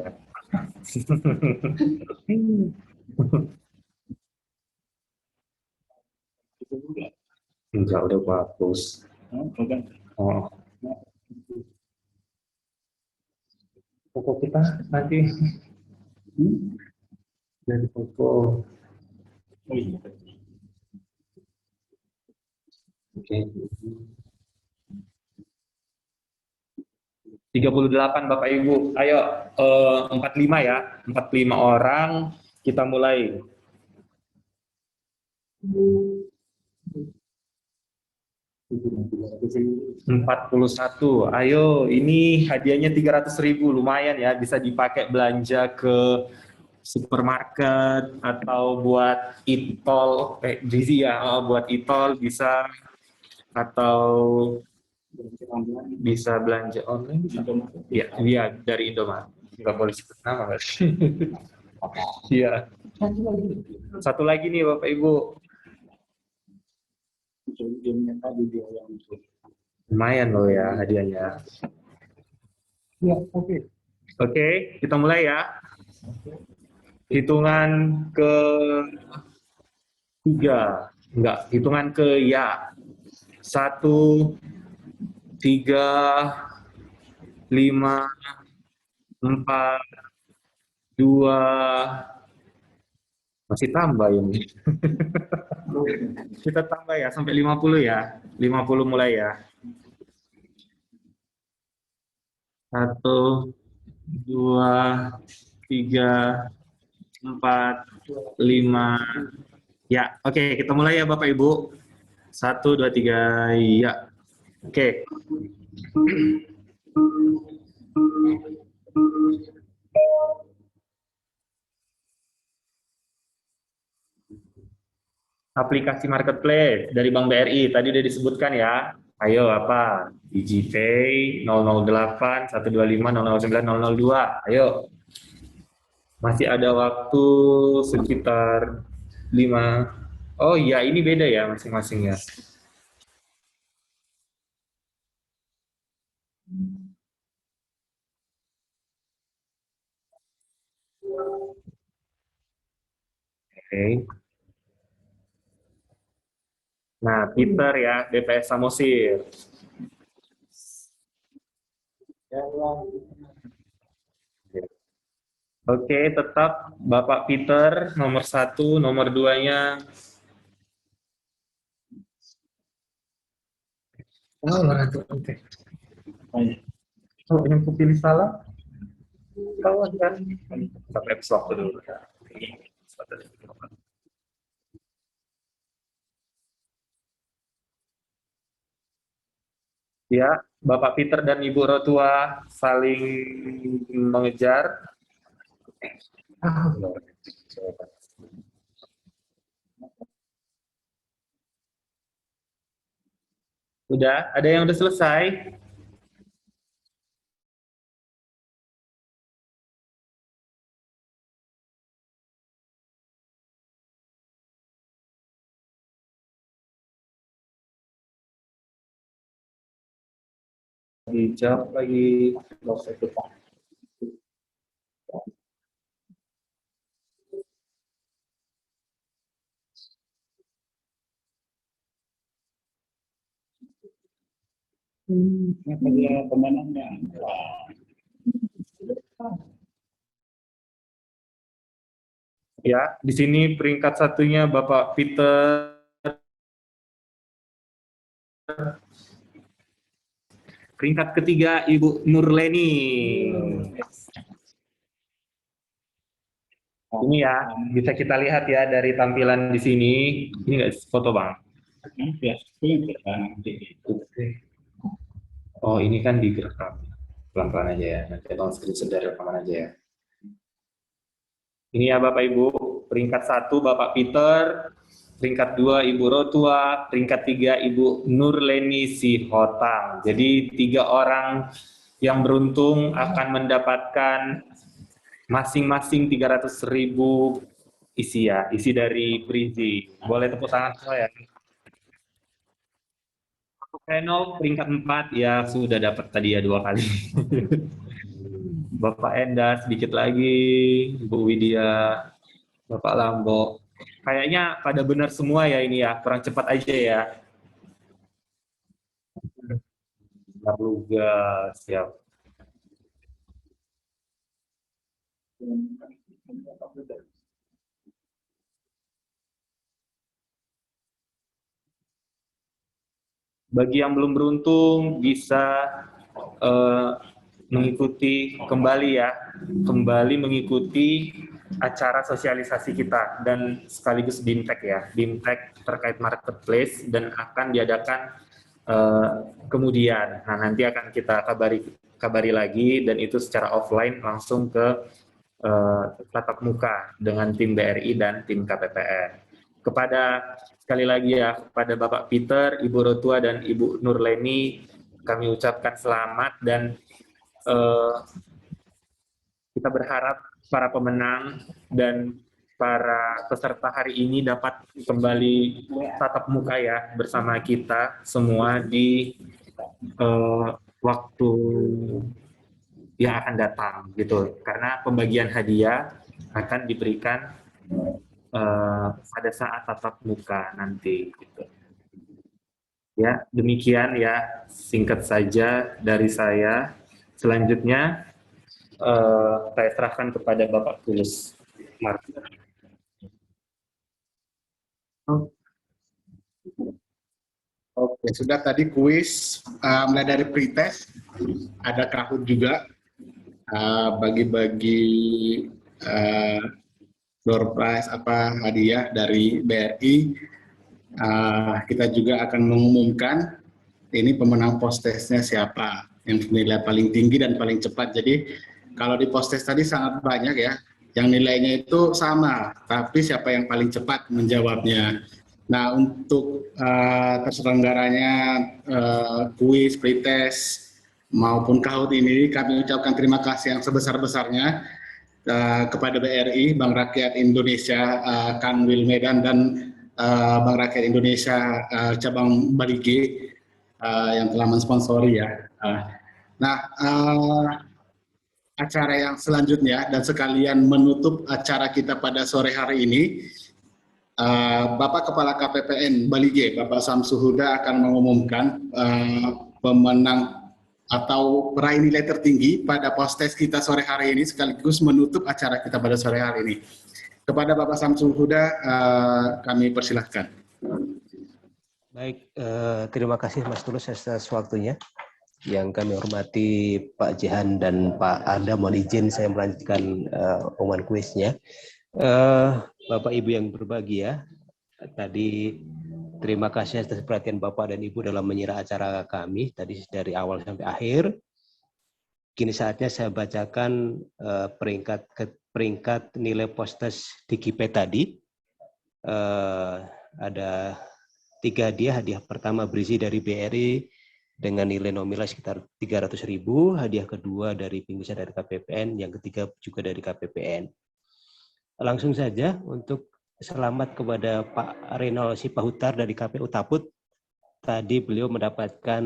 Enggak, udah gua hapus. Oh. Pokok kita nanti dari pokok. Oh iya. Oke. 38 Bapak Ibu. Ayo 45 ya. 45 orang kita mulai. 41. Ayo, ini hadiahnya 300.000, lumayan ya, bisa dipakai belanja ke supermarket atau buat e-tol, Gizi ya, buat e-tol bisa, atau bisa belanja online. Iya, iya dari Indomaret. Nggak boleh sebut nama. Iya. Satu lagi nih Bapak Ibu. Lumayan loh ya hadiahnya. Ya, oke. Oke, kita mulai ya. Hitungan ke 3. Enggak, hitungan ke ya. 1, 3, 5, 4, 2, masih tambah ini. Kita tambah ya sampai 50 ya. 50 mulai ya. 1, 2, 3, 4, 5. Ya, oke, kita mulai ya Bapak Ibu. 1, 2, 3, ya. Oke. Aplikasi marketplace dari Bank BRI tadi udah disebutkan ya. Ayo apa? DigiPay 008 125 009 002. Ayo. Masih ada waktu sekitar 5. Oh iya, ini beda ya masing-masing ya. Oke. Nah, Peter ya, BPS Samosir. Oke, tetap Bapak Peter nomor 1, nomor 2-nya. Oh, oke. Oh, yang kupilih salah. Tahu kan? Sampai waktu dulu. Ya, Bapak Peter dan Ibu Rotua saling mengejar. Udah, ada yang udah selesai? Dijawab lagi. Ya, di sini peringkat satunya Bapak Peter. Peringkat ketiga Ibu Nurleni. Ini ya, bisa kita lihat ya dari tampilan di sini. Ini nggak foto Bang? Oh, ini kan direkam. Pelan-pelan aja ya, nanti abang screenshot dari rekaman aja ya. Ini ya Bapak Ibu, peringkat 1 Bapak Peter, peringkat 2 Ibu Rotua, peringkat 3 Ibu Nurleni Sihotang. Jadi 3 orang yang beruntung akan mendapatkan masing-masing 300.000 isi ya, isi dari Brizi. Boleh tepuk tangan saya. Reno peringkat 4 ya sudah dapat tadi ya 2 kali. Bapak Endas sedikit lagi, Bu Widya, Bapak Lambo. Kayaknya pada benar semua ya ini ya, kurang cepat aja ya. Marluga, siap. Bagi yang belum beruntung bisa mengikuti kembali mengikuti acara sosialisasi kita dan sekaligus BIMTEK ya, BIMTEK terkait marketplace dan akan diadakan kemudian. Nah, nanti akan kita kabari lagi dan itu secara offline langsung ke tatap muka dengan tim BRI dan tim KPPN. Kepada sekali lagi ya, kepada Bapak Peter, Ibu Rotua dan Ibu Nurleni kami ucapkan selamat dan kita berharap para pemenang dan para peserta hari ini dapat kembali tatap muka ya bersama kita semua di waktu yang akan datang gitu, karena pembagian hadiah akan diberikan pada saat tatap muka nanti gitu. Ya, demikian ya, singkat saja dari saya. Selanjutnya saya serahkan kepada Bapak Tulus. Oke, sudah tadi kuis mulai dari pretest, ada Kahoot juga, bagi-bagi door prize hadiah dari BRI. Kita juga akan mengumumkan ini pemenang post-testnya siapa yang nilai paling tinggi dan paling cepat. Jadi kalau di post-test tadi sangat banyak ya, yang nilainya itu sama, tapi siapa yang paling cepat menjawabnya. Nah, untuk terselenggaranya kuis, pretest maupun Kahoot ini, kami ucapkan terima kasih yang sebesar-besarnya kepada BRI, Bank Rakyat Indonesia, Kanwil Medan, dan Bank Rakyat Indonesia cabang Bali G yang telah mensponsori ya. Acara yang selanjutnya dan sekalian menutup acara kita pada sore hari ini, Bapak Kepala KPPN Bali G, Bapak Samsu Huda akan mengumumkan pemenang atau peraih nilai tertinggi pada post-test kita sore hari ini, sekaligus menutup acara kita pada sore hari ini. Kepada Bapak Samsu Huda, kami persilahkan. Baik, terima kasih Mas Tulus atas waktunya. Yang kami hormati Pak Jihan dan Pak Arda, mohon izin saya melanjutkan pengumuman kuisnya. Bapak Ibu yang berbahagia, tadi terima kasih atas perhatian Bapak dan Ibu dalam menyiar acara kami tadi dari awal sampai akhir. Kini saatnya saya bacakan peringkat nilai post-test di KIPE tadi. Ada 3 hadiah. Hadiah pertama berisi dari BRI dengan nilai nominal sekitar 300.000, hadiah kedua dari pinggisan dari KPPN, yang ketiga juga dari KPPN. Langsung saja untuk selamat kepada Pak Renol Sipahutar dari KPU Taput. Tadi beliau mendapatkan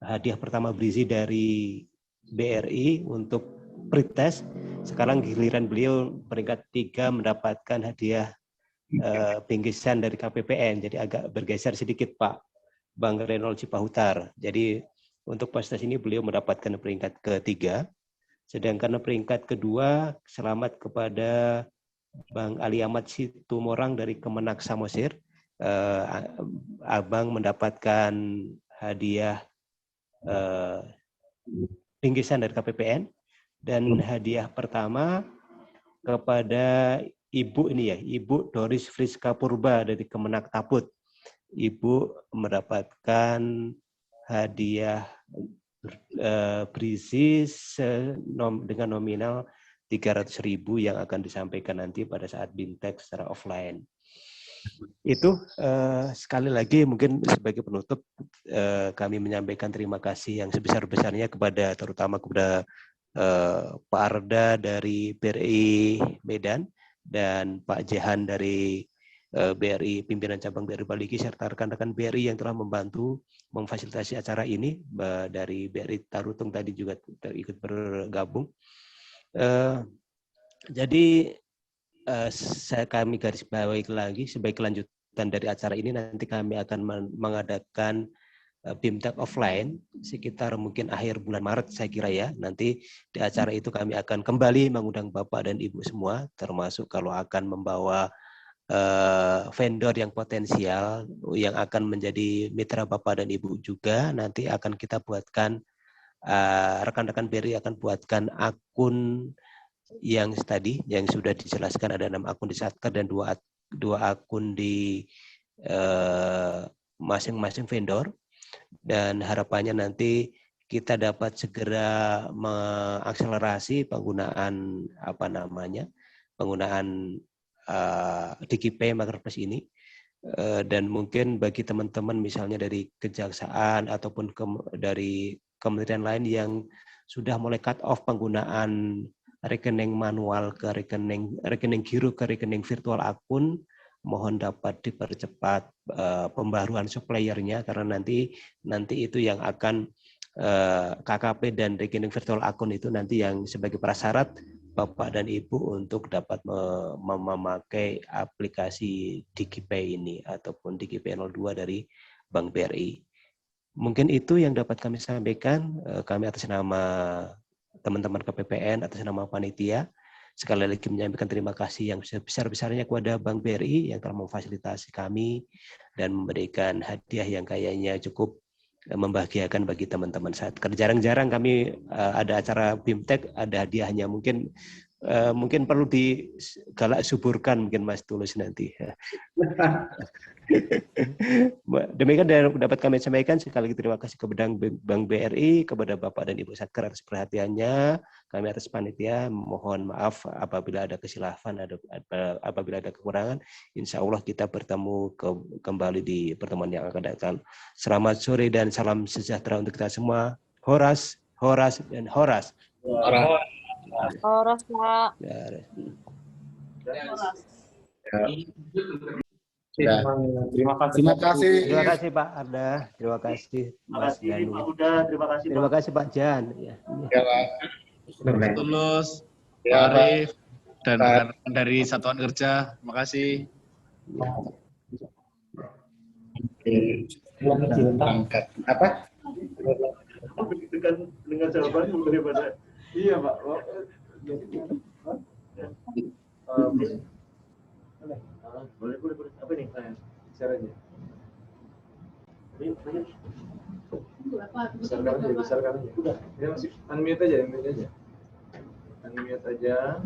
hadiah pertama berisi dari BRI untuk pretest. Sekarang giliran beliau peringkat 3 mendapatkan hadiah pinggisan dari KPPN. Jadi agak bergeser sedikit Pak Bang Renol Sipahutar. Jadi untuk post-test ini beliau mendapatkan peringkat ke-3. Sedangkan peringkat kedua selamat kepada Bang Ali Ahmad Situmorang dari Kemenak Samosir. Abang mendapatkan hadiah pinggisan dari KPPN, dan hadiah pertama kepada Ibu ini ya, Ibu Doris Friska Purba dari Kemenak Taput. Ibu mendapatkan hadiah berisi dengan nominal 300.000 yang akan disampaikan nanti pada saat BIMTEK secara offline. Itu sekali lagi mungkin sebagai penutup kami menyampaikan terima kasih yang sebesar-besarnya terutama kepada Pak Arda dari BRI Medan dan Pak Jehan dari BRI, pimpinan cabang BRI Bali serta rekan-rekan BRI yang telah membantu memfasilitasi acara ini. Dari BRI Tarutung tadi juga ikut bergabung. Jadi kami garis bawahi lagi sebagai kelanjutan dari acara ini, nanti kami akan mengadakan BIMTEK offline sekitar mungkin akhir bulan Maret saya kira ya. Nanti di acara itu kami akan kembali mengundang Bapak dan Ibu semua, termasuk kalau akan membawa vendor yang potensial yang akan menjadi mitra Bapak dan Ibu juga. Nanti akan kita buatkan, rekan-rekan BRI akan buatkan akun yang tadi yang sudah dijelaskan, ada 6 akun di Satker dan 2 akun di masing-masing vendor. Dan harapannya nanti kita dapat segera mengakselerasi penggunaan penggunaan DigiPay Marketplace ini. Dan mungkin bagi teman-teman misalnya dari kejaksaan ataupun dari kementerian lain yang sudah mulai cut off penggunaan rekening manual ke rekening giro ke rekening virtual akun, mohon dapat dipercepat pembaruan suppliernya, karena nanti itu yang akan KKP dan rekening virtual akun itu nanti yang sebagai prasyarat Bapak dan Ibu untuk dapat memakai aplikasi DigiPay ini ataupun DigiPay 02 dari Bank BRI. Mungkin itu yang dapat kami sampaikan. Kami atas nama teman-teman KPPN, atas nama panitia, sekali lagi menyampaikan terima kasih yang sebesar-besarnya kepada Bank BRI yang telah memfasilitasi kami dan memberikan hadiah yang kayaknya cukup membahagiakan bagi teman-teman Satker. Jarang-jarang kami ada acara BIMTEK ada hadiahnya, mungkin perlu digalak suburkan mungkin Mas Tulus nanti. Demikian dapat kami sampaikan. Sekali lagi terima kasih kepada Bank BRI, kepada Bapak dan Ibu Satker atas perhatiannya. Kami atas panitia mohon maaf apabila ada kesilapan, apabila ada kekurangan. Insya Allah kita bertemu kembali di pertemuan yang akan datang. Selamat sore dan salam sejahtera untuk kita semua. Horas, horas, dan horas. Horas, Pak. Terima kasih. Terima kasih Pak Arda. Terima kasih Mas Danu. Terima kasih Pak Jan. Ya. Tulus, Pak Arif, dan rekan-rekan dari Satuan Kerja. Terima kasih. Angkat apa? Dengan jawaban daripada iya Pak. Boleh. Apa nih? Caranya. Besarkan aja. Udah. Ya masih unmute aja. Unmute aja.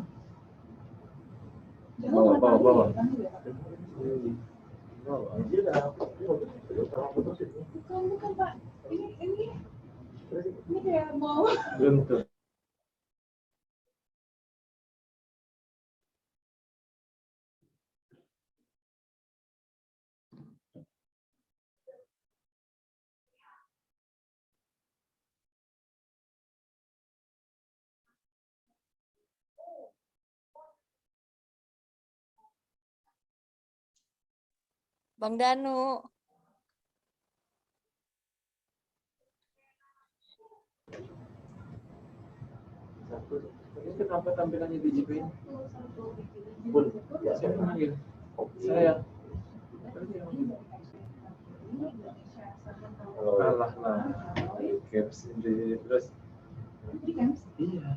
Bawa. Bukan Pak. Ini kayak mau. Bentuk. Bang Danu. Ini kenapa tampilannya di GP? Bun, saya panggil. Saya. Alah lah. Caps ini terus. Iya.